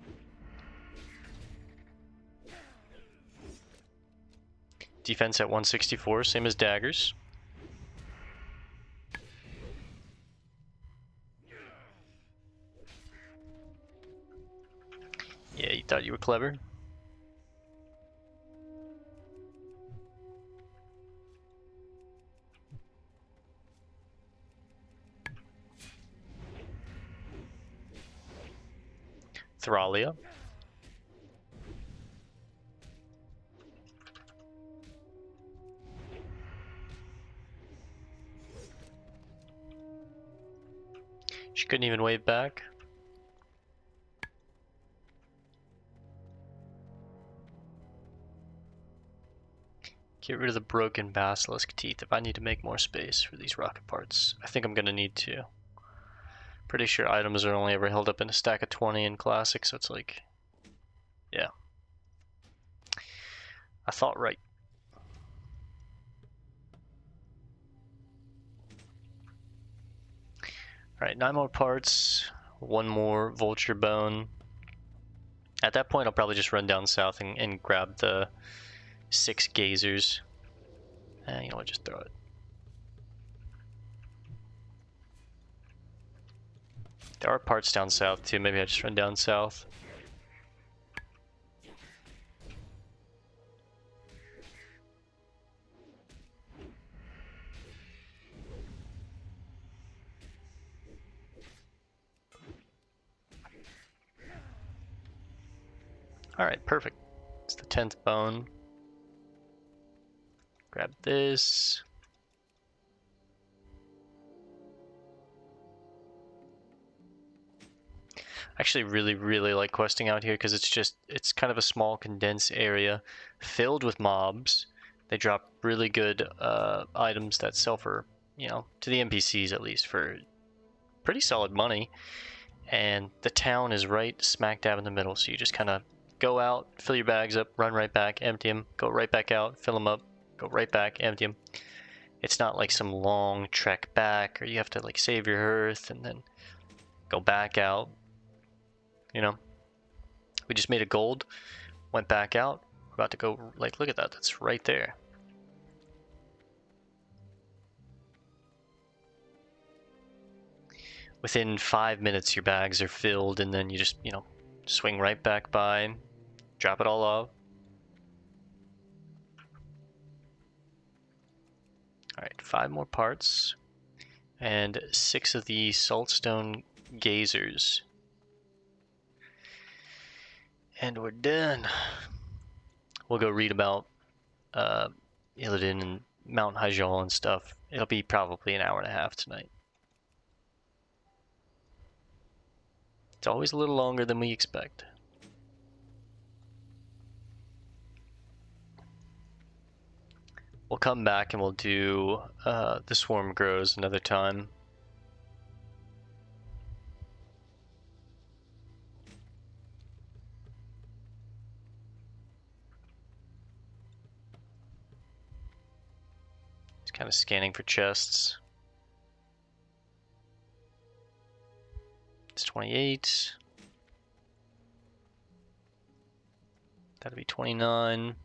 Defense at 164, same as daggers. Yeah, you thought you were clever. Thralia. She couldn't even wave back. Get rid of the broken basilisk teeth if I need to make more space for these rocket parts. I think I'm gonna need to. Pretty sure items are only ever held up in a stack of 20 in Classic, so it's like, yeah. I thought right. Alright, 9 more parts, 1 more vulture bone. At that point, I'll probably just run down south and grab the 6 gazers. You know what, just throw it. There are parts down south too, maybe I just run down south. Alright, perfect. It's the 10th bone. Grab this. I actually really like questing out here because it's kind of a small condensed area filled with mobs. They drop really good items that sell for, you know, to the NPCs at least, for pretty solid money. And the town is right smack dab in the middle, so you just kind of go out, fill your bags up, run right back, empty them, go right back out, fill them up, go right back, empty them. It's not like some long trek back, or you have to like save your hearth and then go back out. You know, we just made a gold, went back out, we're about to go, like, look at that, that's right there. Within 5 minutes, your bags are filled, and then you just, you know, swing right back by, drop it all off. Alright, 5 more parts, and 6 of the saltstone gazers. And we're done. We'll go read about Illidan and Mount Hyjal and stuff. It'll be probably an hour and a half tonight. It's always a little longer than we expect. We'll come back and we'll do the swarm grows another time. Just kind of scanning for chests. It's 28. That'll be 29.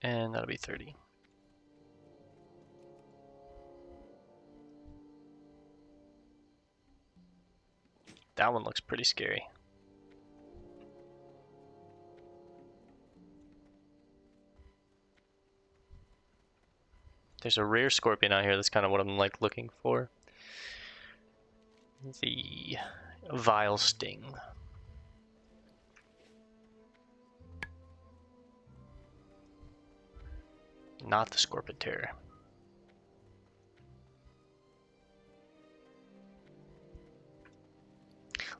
And that'll be 30. That one looks pretty scary. There's a rare scorpion out here. That's kind of what I'm like looking for. The vile sting. Not the scorpion terror.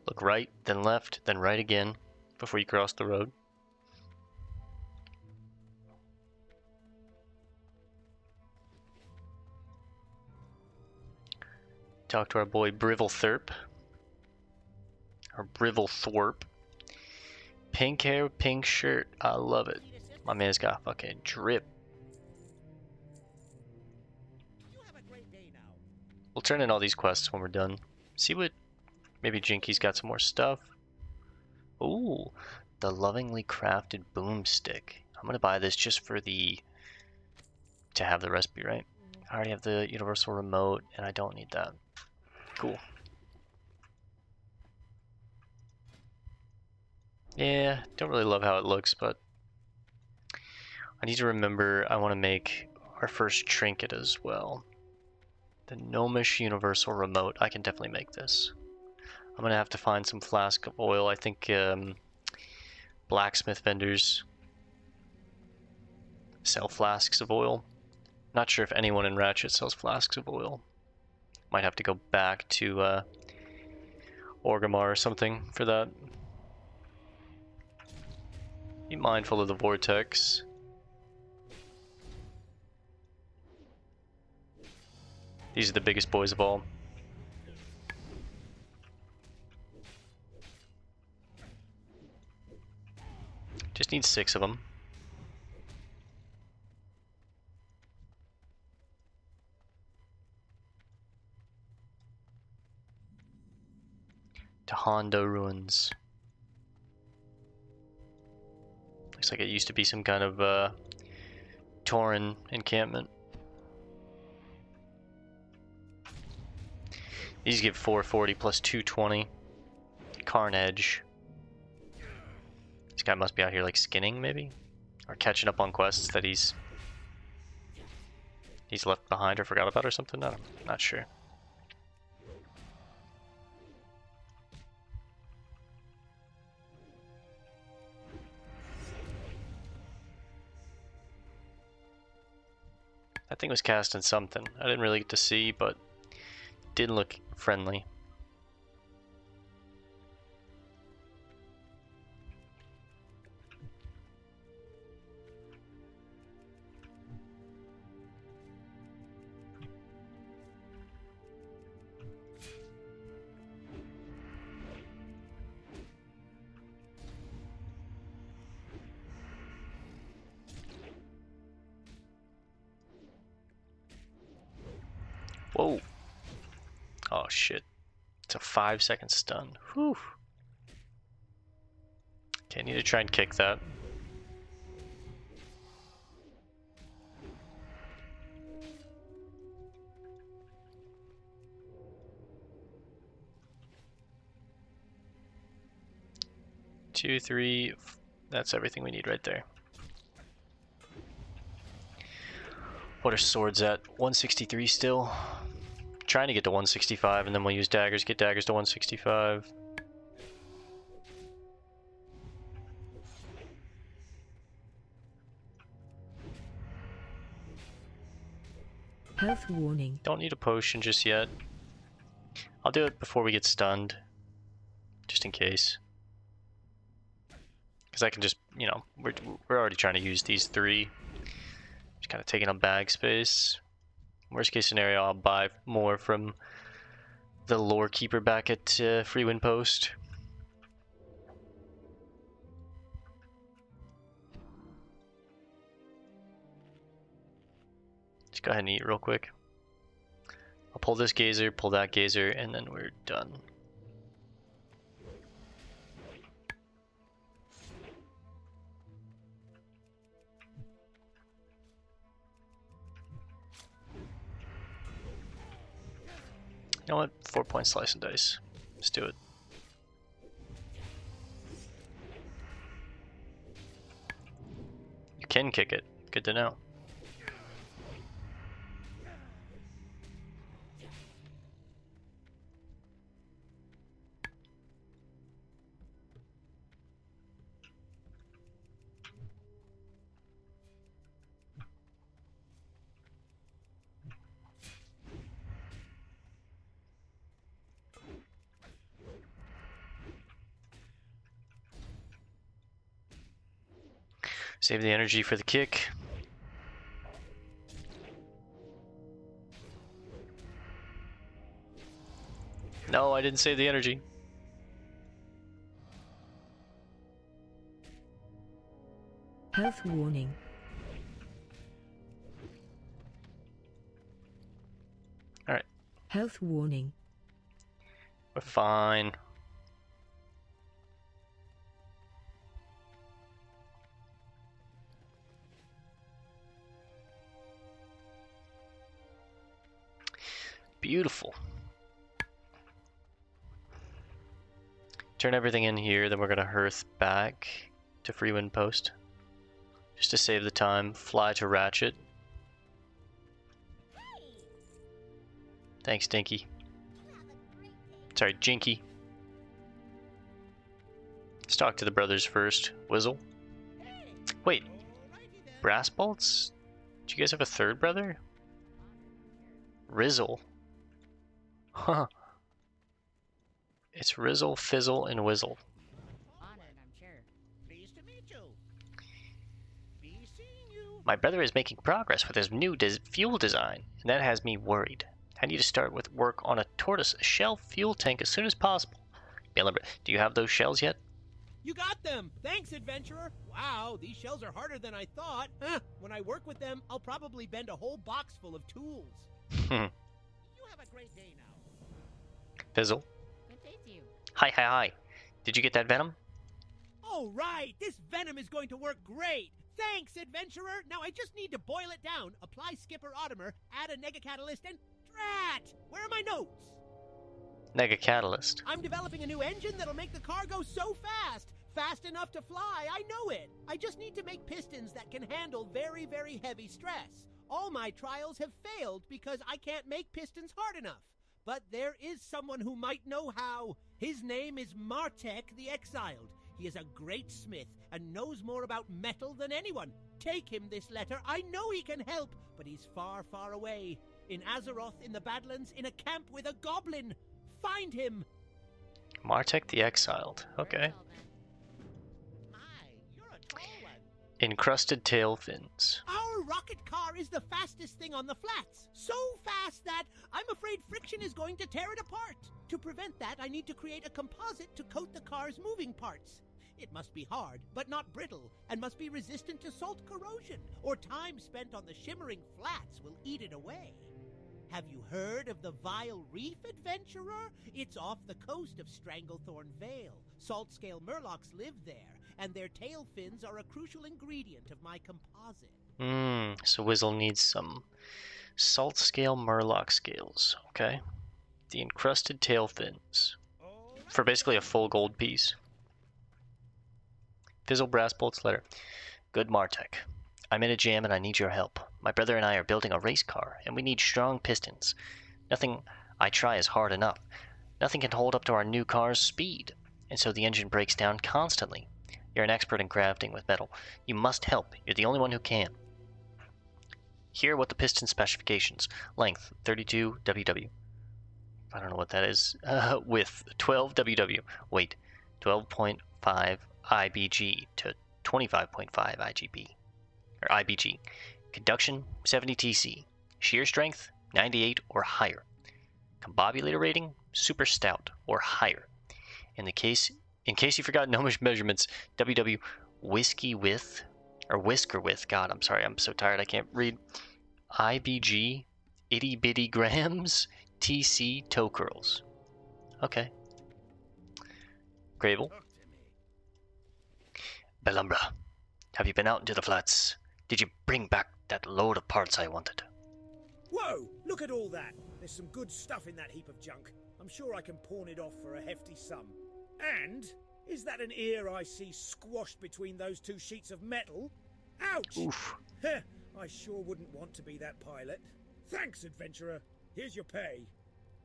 Look right, then left, then right again before you cross the road. Talk to our boy Brivelthorpe. Or Brivelthorpe. Pink hair, pink shirt. I love it. My man's got fucking drip. We'll turn in all these quests when we're done. See what... Maybe Jinky's got some more stuff. Ooh, the lovingly crafted boomstick. I'm gonna buy this just for the... to have the recipe, right? I already have the universal remote, and I don't need that. Cool. Yeah, don't really love how it looks, but... I need to remember I want to make our first trinket as well. The gnomish universal remote. I can definitely make this. I'm gonna have to find some flask of oil. I think blacksmith vendors sell flasks of oil. Not sure if anyone in Ratchet sells flasks of oil. Might have to go back to Orgrimmar or something for that. Be mindful of the vortex. These are the biggest boys of all. Just need 6 of them. To Hondo Ruins. Looks like it used to be some kind of Tauren encampment. These give 440 plus 220. Carnage. This guy must be out here like skinning maybe? Or catching up on quests that he's left behind or forgot about or something? I'm not sure. That thing was casting something. I didn't really get to see, but did look friendly. Whoa. Oh shit. It's a 5-second stun. Whew. Okay, I need to try and kick that. Two, three. That's everything we need right there. What are swords at? 163 still. Trying to get to 165, and then we'll use daggers. Get daggers to 165. Health warning. Don't need a potion just yet. I'll do it before we get stunned, just in case. Because I can just, you know, we're already trying to use these 3. Just kind of taking up bag space. Worst case scenario, I'll buy more from the lore keeper back at Freewind Post. Just go ahead and eat real quick. I'll pull this gazer, pull that gazer, and then we're done. You know what? 4-point slice and dice. Let's do it. You can kick it. Good to know. Save the energy for the kick. No, I didn't save the energy. Health warning. Alright. Health warning. We're fine. Beautiful. Turn everything in here, then we're gonna hearth back to Freewind Post. Just to save the time, fly to Ratchet. Thanks, Dinky. Sorry, Jinky. Let's talk to the brothers first. Whizzle. Wait, Brass Bolts? Do you guys have a third brother? Rizzle. Huh. It's Rizzle, Fizzle, and Whizzle. Honored, I'm sure. Pleased to meet you. Be seeing you. My brother is making progress with his new fuel design, and that has me worried. I need to start with work on a tortoise shell fuel tank as soon as possible. Do you have those shells yet? You got them! Thanks, adventurer! Wow, these shells are harder than I thought. When I work with them, I'll probably bend a whole box full of tools. You have a great day now. Fizzle. Good day to you. Hi. Did you get that venom? Oh, right! This venom is going to work great! Thanks, adventurer! Now I just need to boil it down, apply Skipper Otimer, add a nega catalyst, and drat! Where are my notes? Nega Catalyst. I'm developing a new engine that'll make the car go so fast! Fast enough to fly, I know it! I just need to make pistons that can handle very, very heavy stress. All my trials have failed because I can't make pistons hard enough. But there is someone who might know how. His name is Martek the Exiled. He is a great smith and knows more about metal than anyone. Take him this letter. I know he can help, but he's far, far away. In Azeroth, in the Badlands, in a camp with a goblin. Find him. Martek the Exiled. Okay. Well, then. My, you're a tall one. Encrusted tail fins. Our rocket car is the fastest thing on the flats. So fast that I'm afraid friction is going to tear it apart. To prevent that, I need to create a composite to coat the car's moving parts. It must be hard, but not brittle, and must be resistant to salt corrosion, or time spent on the Shimmering Flats will eat it away. Have you heard of the Vile Reef, adventurer? It's off the coast of Stranglethorn Vale. Salt-scale murlocs live there, and their tail fins are a crucial ingredient of my composite. So Whizzle needs some salt scale murloc scales. Okay. The encrusted tail fins. For basically a full gold piece. Fizzle Brass Bolt's letter. Good Martek. I'm in a jam and I need your help. My brother and I are building a race car, and we need strong pistons. Nothing I try is hard enough. Nothing can hold up to our new car's speed, and so the engine breaks down constantly. You're an expert in crafting with metal. You must help. You're the only one who can. Here are what the piston specifications. Length, 32 WW. I don't know what that is. Width, 12 WW. Weight, 12.5 IBG to 25.5 IGB, or IBG. Conduction, 70 TC. Shear strength, 98 or higher. Combobulator rating, super stout or higher. In case you forgot gnomish measurements, WW whisker width, God, I'm sorry, I'm so tired I can't read. IBG, itty bitty grams, TC toe curls. Okay. Gravel. Belumbra, have you been out into the flats? Did you bring back that load of parts I wanted? Whoa! Look at all that! There's some good stuff in that heap of junk. I'm sure I can pawn it off for a hefty sum. And is that an ear I see squashed between those two sheets of metal? Ouch! Oof. Heh, I sure wouldn't want to be that pilot. Thanks, adventurer. Here's your pay.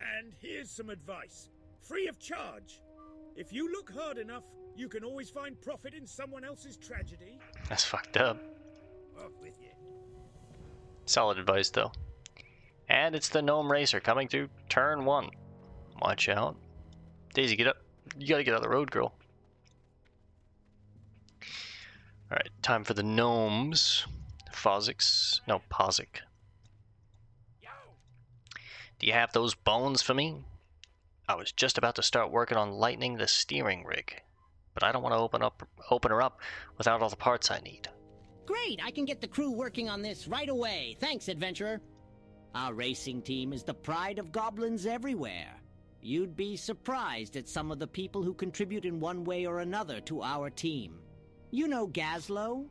And here's some advice. Free of charge. If you look hard enough, you can always find profit in someone else's tragedy. That's fucked up. Off with you. Solid advice, though. And it's the gnome racer coming through turn 1. Watch out. Daisy, get up. You gotta get out of the road, girl. Alright, time for the gnomes. Pozic. Do you have those bones for me? I was just about to start working on lightening the steering rig, but I don't want to open her up without all the parts I need. Great, I can get the crew working on this right away. Thanks, adventurer. Our racing team is the pride of goblins everywhere. You'd be surprised at some of the people who contribute in one way or another to our team. You know Gazlo?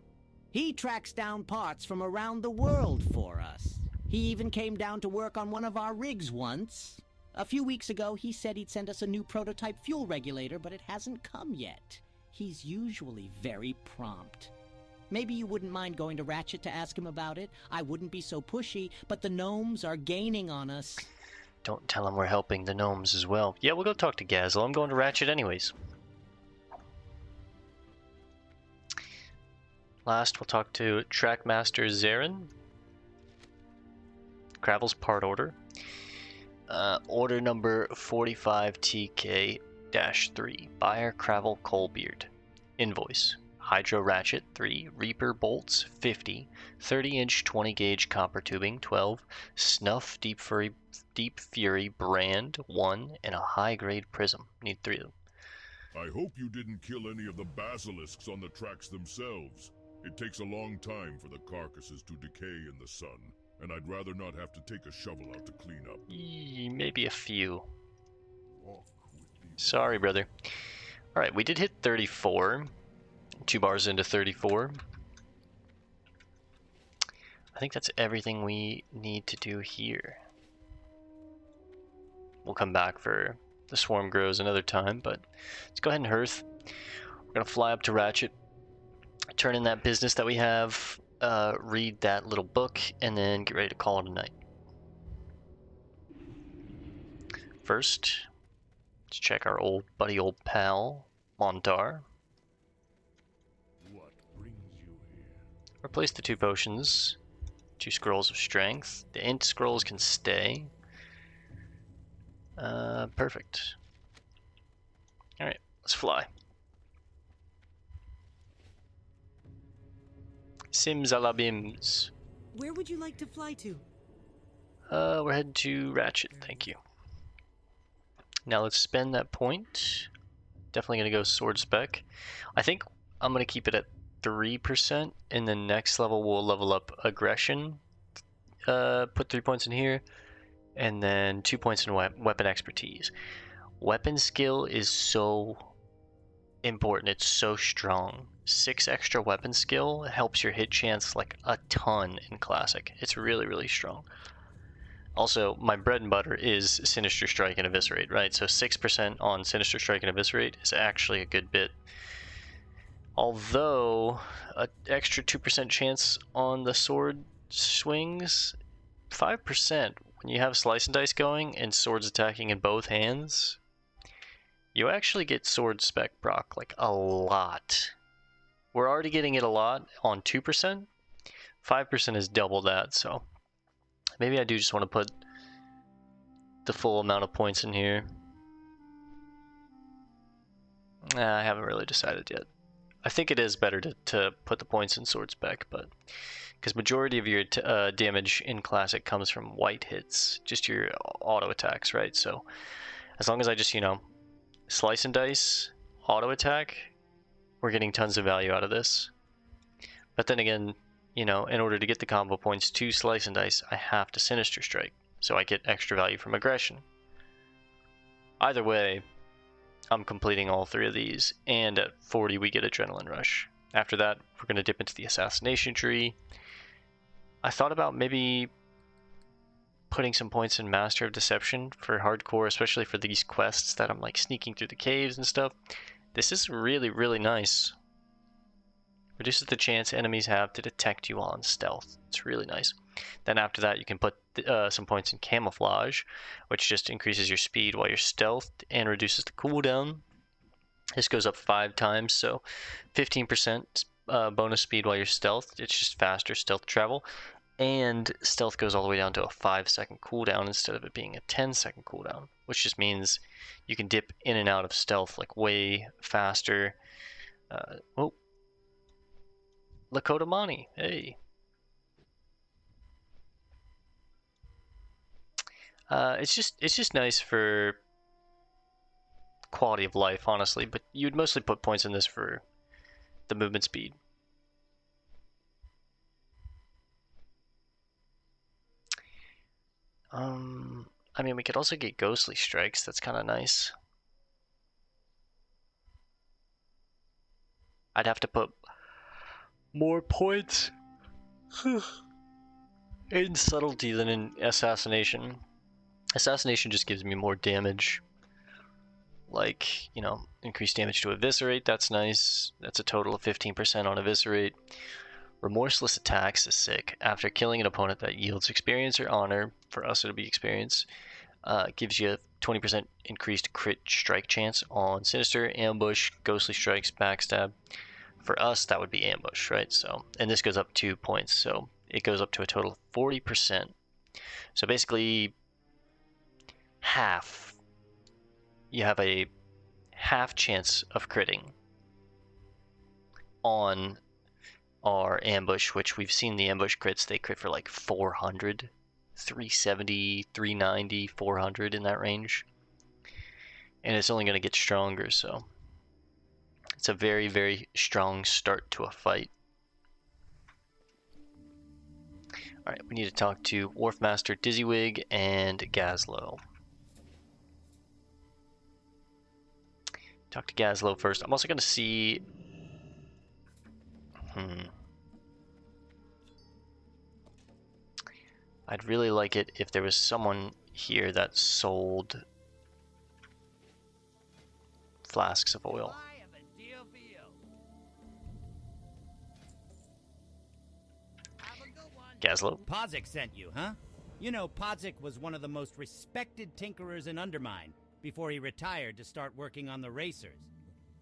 He tracks down parts from around the world for us. He even came down to work on one of our rigs once. A few weeks ago, he said he'd send us a new prototype fuel regulator, but it hasn't come yet. He's usually very prompt. Maybe you wouldn't mind going to Ratchet to ask him about it. I wouldn't be so pushy, but the gnomes are gaining on us. Don't tell him we're helping the gnomes as well. Yeah, we'll go talk to Gazlo. I'm going to Ratchet anyways. Last, we'll talk to Trackmaster Zarin. Gravel's part order. Order number 45TK-3. Buyer Cravel Coalbeard. Invoice. Hydro Ratchet 3. Reaper Bolts 50. 30-inch 20-gauge copper tubing 12. Snuff Deep Fury Brand 1. And a high-grade prism. Need 3 of them. I hope you didn't kill any of the basilisks on the tracks themselves. It takes a long time for the carcasses to decay in the sun, and I'd rather not have to take a shovel out to clean up. Maybe a few. Sorry, brother. Alright, we did hit 34. 2 bars into 34. I think that's everything we need to do here. We'll come back for the swarm grows another time, but let's go ahead and hearth. We're going to fly up to Ratchet, turn in that business that we have, read that little book, and then get ready to call it a night. First, let's check our old pal, Moktar. What brings you here? Replace the 2 potions, 2 scrolls of strength. The int scrolls can stay. Perfect. Alright, let's fly. Simzalabims. Where would you like to fly to? We're heading to Ratchet, thank you. Now let's spend that point. Definitely gonna go sword spec. I think I'm gonna keep it at 3%. In the next level we'll level up aggression. Put 3 points in here. And then 2 points in weapon expertise. Weapon skill is so important, it's so strong. 6 extra weapon skill helps your hit chance like a ton in Classic. It's really, really strong. Also, my bread and butter is Sinister Strike and Eviscerate, right? So 6% on Sinister Strike and Eviscerate is actually a good bit. Although, an extra 2% chance on the sword swings, 5%. When you have Slice and Dice going and swords attacking in both hands, you actually get sword spec proc like a lot. We're already getting it a lot on 2%. 5% is double that, so maybe I do just want to put the full amount of points in here. I haven't really decided yet. I think it is better to put the points in sword spec, but because majority of your damage in classic comes from white hits, just your auto attacks, right? So as long as I just, you know, slice and dice, auto attack, we're getting tons of value out of this. But then again, you know, in order to get the combo points to slice and dice, I have to Sinister Strike, so I get extra value from aggression. Either way, I'm completing all three of these, and at 40 we get Adrenaline Rush. After that, we're going to dip into the Assassination Tree. I thought about maybe putting some points in Master of Deception for hardcore, especially for these quests that I'm like sneaking through the caves and stuff. This is really, really nice. Reduces the chance enemies have to detect you on stealth. It's really nice. Then after that, you can put some points in Camouflage, which just increases your speed while you're stealthed and reduces the cooldown. This goes up 5 times, so 15% bonus speed while you're stealthed. It's just faster stealth travel. And stealth goes all the way down to a 5-second cooldown instead of it being a 10-second cooldown, which just means you can dip in and out of stealth like way faster. Oh, Lakota Mani, hey. It's just nice for quality of life, honestly, but you'd mostly put points in this for the movement speed. I mean, we could also get Ghostly Strikes. That's kind of nice. I'd have to put more points in Subtlety than in Assassination. Assassination just gives me more damage. Like, you know, increased damage to Eviscerate, that's nice. That's a total of 15% on Eviscerate. Remorseless Attacks is sick. After killing an opponent that yields experience or honor, for us it'll be experience, gives you a 20% increased crit strike chance on Sinister, Ambush, Ghostly Strikes, Backstab. For us, that would be Ambush, right? So, and this goes up 2 points, so it goes up to a total of 40%. So basically, half. You have a half chance of critting on our ambush, which we've seen the ambush crits, they crit for like 400, 370, 390, 400 in that range. And it's only going to get stronger, so it's a very, very strong start to a fight. Alright, we need to talk to Wharfmaster Dizzywig and Gazlowe. Talk to Gazlowe first. I'm also going to see... I'd really like it if there was someone here that sold flasks of oil. Gazlowe? Podzik sent you, huh? You know, Podzik was one of the most respected tinkerers in Undermine before he retired to start working on the racers.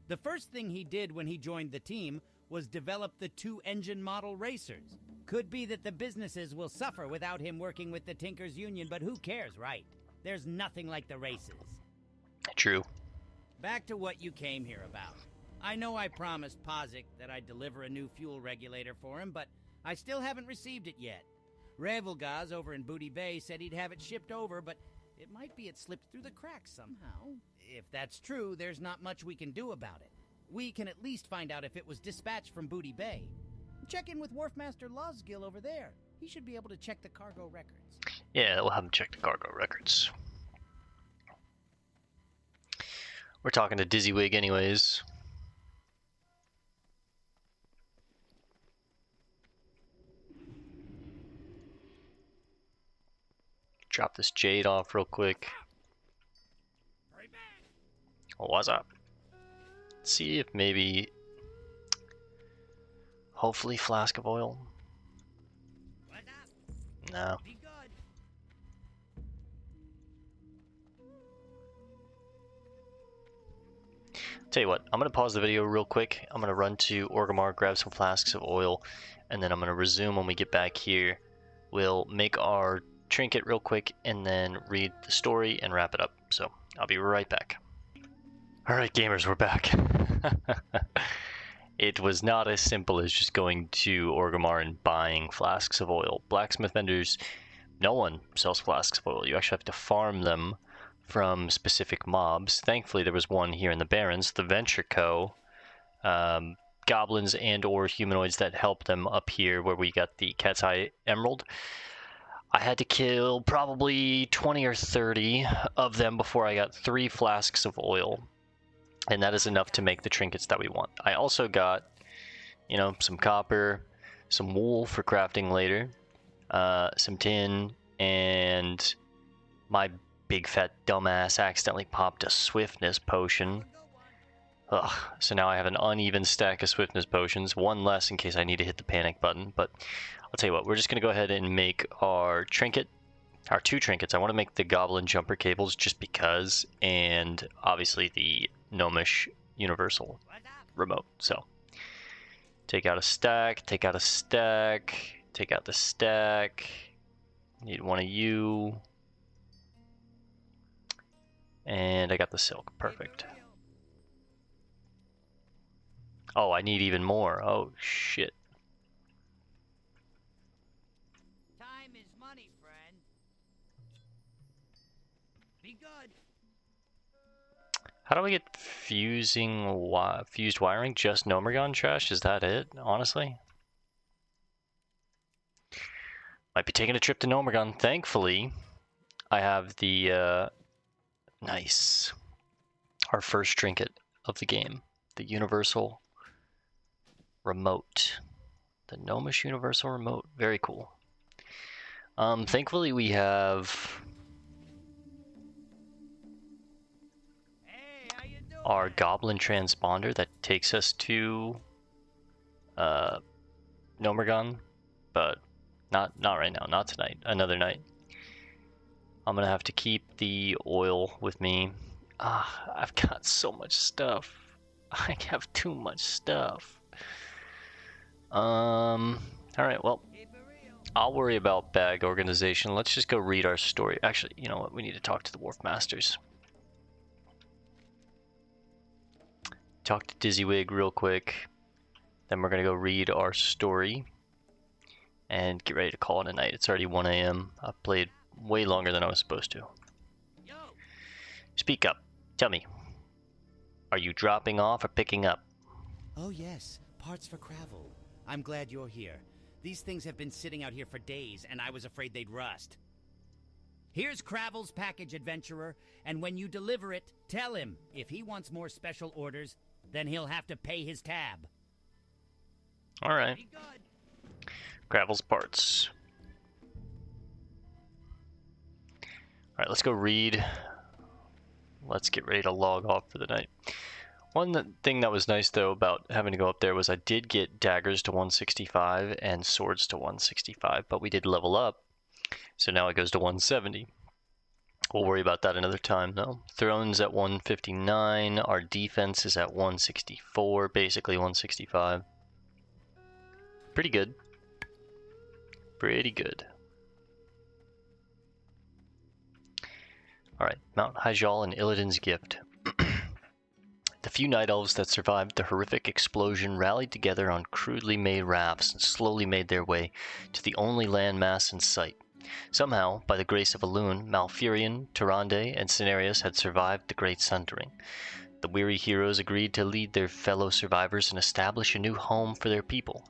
The first thing he did when he joined the team was develop the 2-engine model racers. Could be that the businesses will suffer without him working with the Tinkers Union, but who cares, right? There's nothing like the races. True. Back to what you came here about. I know I promised Podzik that I'd deliver a new fuel regulator for him, but I still haven't received it yet. Revelgaz over in Booty Bay said he'd have it shipped over, but it might be it slipped through the cracks somehow. If that's true, there's not much we can do about it. We can at least find out if it was dispatched from Booty Bay. Check in with Wharfmaster Losgill over there. He should be able to check the cargo records. Yeah, we'll have him check the cargo records. We're talking to Dizzywig anyways. Drop this jade off real quick. Oh, what's up? Let's see if maybe... Hopefully flask of oil. No. Tell you what, I'm going to pause the video real quick. I'm going to run to Orgrimmar, grab some flasks of oil, and then I'm going to resume when we get back here. We'll make our trinket real quick and then read the story and wrap it up. So I'll be right back. Alright gamers, we're back. it was not as simple as just going to Orgrimmar and buying flasks of oil. Blacksmith vendors, no one sells flasks of oil. You actually have to farm them from specific mobs. Thankfully, there was one here in the Barrens, the Venture Co. Goblins and or humanoids that helped them up here where we got the Cat's Eye Emerald. I had to kill probably 20 or 30 of them before I got 3 flasks of oil. And that is enough to make the trinkets that we want. I also got, you know, some copper, some wool for crafting later, some tin, and my big fat dumbass accidentally popped a swiftness potion. Ugh, so now I have an uneven stack of swiftness potions, one less in case I need to hit the panic button. But I'll tell you what, we're just going to go ahead and make our trinket, our 2 trinkets. I want to make the goblin jumper cables just because, and obviously the gnomish universal remote. So take out a stack, take out a stack, take out the stack. Need one of you. And I got the silk. Perfect. Oh, I need even more. Oh, shit. Time is money, friend. Be good. How do we get fused wiring? Just Nomergon trash? Is that it, honestly? Might be taking a trip to Nomergon. Thankfully, I have the, nice. Our first trinket of the game. The universal remote. The gnomish universal remote. Very cool. Thankfully we have our goblin transponder that takes us to Nomergon, but not right now, not tonight, another night. I'm gonna have to keep the oil with me. I've got so much stuff. I have too much stuff. Alright, well, I'll worry about bag organization. Let's just go read our story. Actually, you know what? We need to talk to the Wharf Masters. Talk to Dizzywig real quick. Then we're going to go read our story. And get ready to call it a night. It's already 1 a.m. I've played way longer than I was supposed to. Speak up. Tell me. Are you dropping off or picking up? Oh yes, parts for Cravel. I'm glad you're here. These things have been sitting out here for days, and I was afraid they'd rust. Here's Cravel's package, adventurer, and when you deliver it, tell him if he wants more special orders, then he'll have to pay his tab. Alright. Cravel's parts. Alright, let's go read. Let's get ready to log off for the night. One thing that was nice, though, about having to go up there was I did get daggers to 165 and swords to 165, but we did level up, so now it goes to 170. We'll worry about that another time, though. Thrones at 159, our defense is at 164, basically 165. Pretty good. Pretty good. Alright, Mount Hyjal and Illidan's gift. The few night elves that survived the horrific explosion rallied together on crudely made rafts and slowly made their way to the only landmass in sight. Somehow, by the grace of Elune, Malfurion, Tyrande, and Cenarius had survived the Great Sundering. The weary heroes agreed to lead their fellow survivors and establish a new home for their people.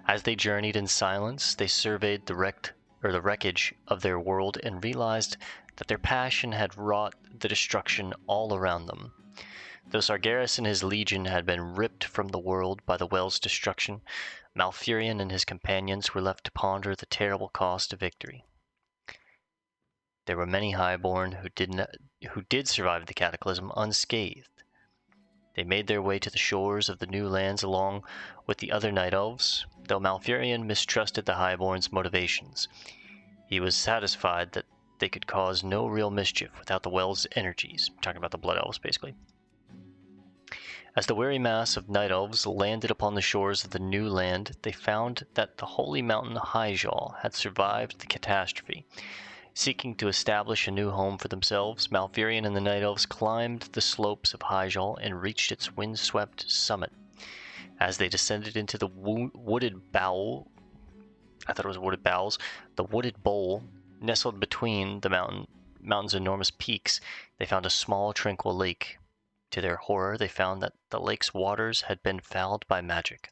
As they journeyed in silence, they surveyed the wreckage of their world and realized that their passion had wrought the destruction all around them. Though Sargeras and his legion had been ripped from the world by the well's destruction, Malfurion and his companions were left to ponder the terrible cost of victory. There were many highborn who did survive the cataclysm unscathed. They made their way to the shores of the new lands along with the other night elves, though Malfurion mistrusted the highborn's motivations. He was satisfied that they could cause no real mischief without the well's energies. I'm talking about the blood elves, basically. As the weary mass of night elves landed upon the shores of the new land, they found that the holy mountain Hyjal had survived the catastrophe. Seeking to establish a new home for themselves, Malfurion and the night elves climbed the slopes of Hyjal and reached its windswept summit. As they descended into the wooded bowl, I thought it was wooded bowels, the wooded bowl nestled between the mountain's enormous peaks, they found a small, tranquil lake. To their horror, they found that the lake's waters had been fouled by magic.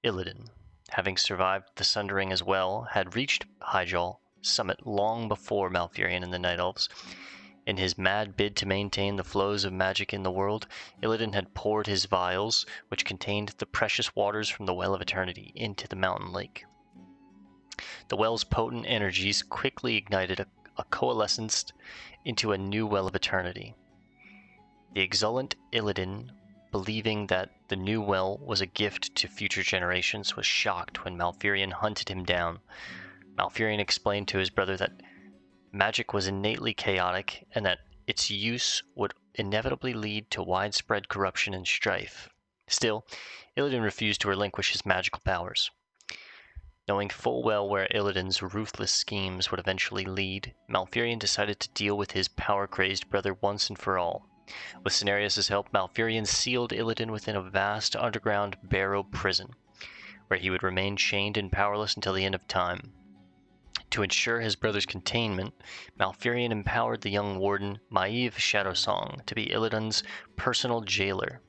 Illidan, having survived the Sundering as well, had reached Hyjal summit long before Malfurion and the Night Elves. In his mad bid to maintain the flows of magic in the world, Illidan had poured his vials, which contained the precious waters from the Well of Eternity, into the mountain lake. The well's potent energies quickly ignited a coalescence into a new Well of Eternity. The exultant Illidan, believing that the new well was a gift to future generations, was shocked when Malfurion hunted him down. Malfurion explained to his brother that magic was innately chaotic and that its use would inevitably lead to widespread corruption and strife. Still, Illidan refused to relinquish his magical powers. Knowing full well where Illidan's ruthless schemes would eventually lead, Malfurion decided to deal with his power-crazed brother once and for all. With Cenarius' help, Malfurion sealed Illidan within a vast underground barrow prison, where he would remain chained and powerless until the end of time. To ensure his brother's containment, Malfurion empowered the young warden Maeve Shadowsong to be Illidan's personal jailor.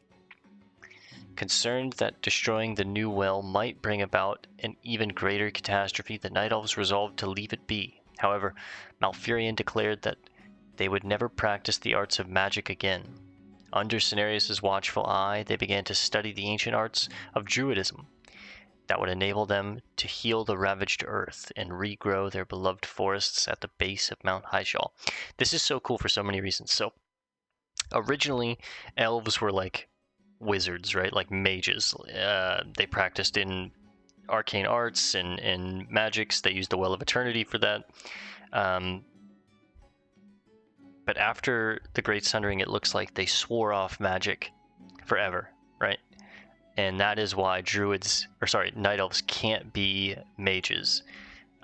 Concerned that destroying the new well might bring about an even greater catastrophe, the Night Elves resolved to leave it be. However, Malfurion declared that they would never practice the arts of magic again. Under Cenarius' watchful eye, they began to study the ancient arts of druidism that would enable them to heal the ravaged earth and regrow their beloved forests at the base of Mount Hyjal. This is so cool for so many reasons. So, originally, elves were like wizards, right? Like mages. They practiced in arcane arts and magics. They used the Well of Eternity for that. But after the Great Sundering, it looks like they swore off magic forever, right? And that is why Night Elves can't be mages.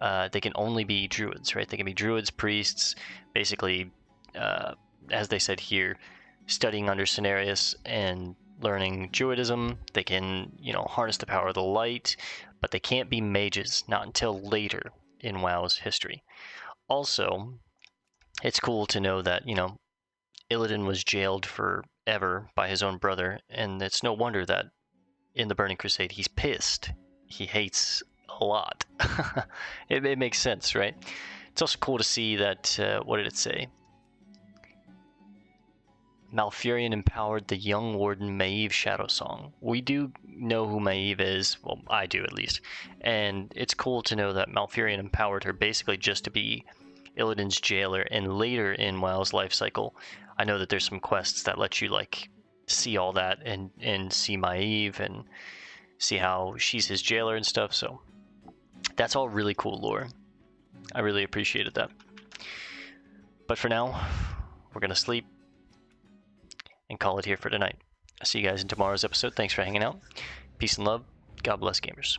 They can only be druids, right? They can be druids, priests, basically, as they said here, studying under Cenarius and learning druidism. They can, harness the power of the light, but they can't be mages, not until later in WoW's history. Also, it's cool to know that, Illidan was jailed forever by his own brother, and it's no wonder that in the Burning Crusade he's pissed. He hates a lot. It makes sense, right? It's also cool to see that, what did it say? Malfurion empowered the young warden Maeve Shadowsong. We do know who Maeve is, well, I do at least, and it's cool to know that Malfurion empowered her basically just to be Illidan's jailer, and later in WoW's life cycle, I know that there's some quests that let you see all that and see Maeve and see how she's his jailer and stuff, so that's all really cool lore. I really appreciated that. But for now, we're gonna sleep and call it here for tonight. I'll see you guys in tomorrow's episode. Thanks for hanging out. Peace and love. God bless, gamers.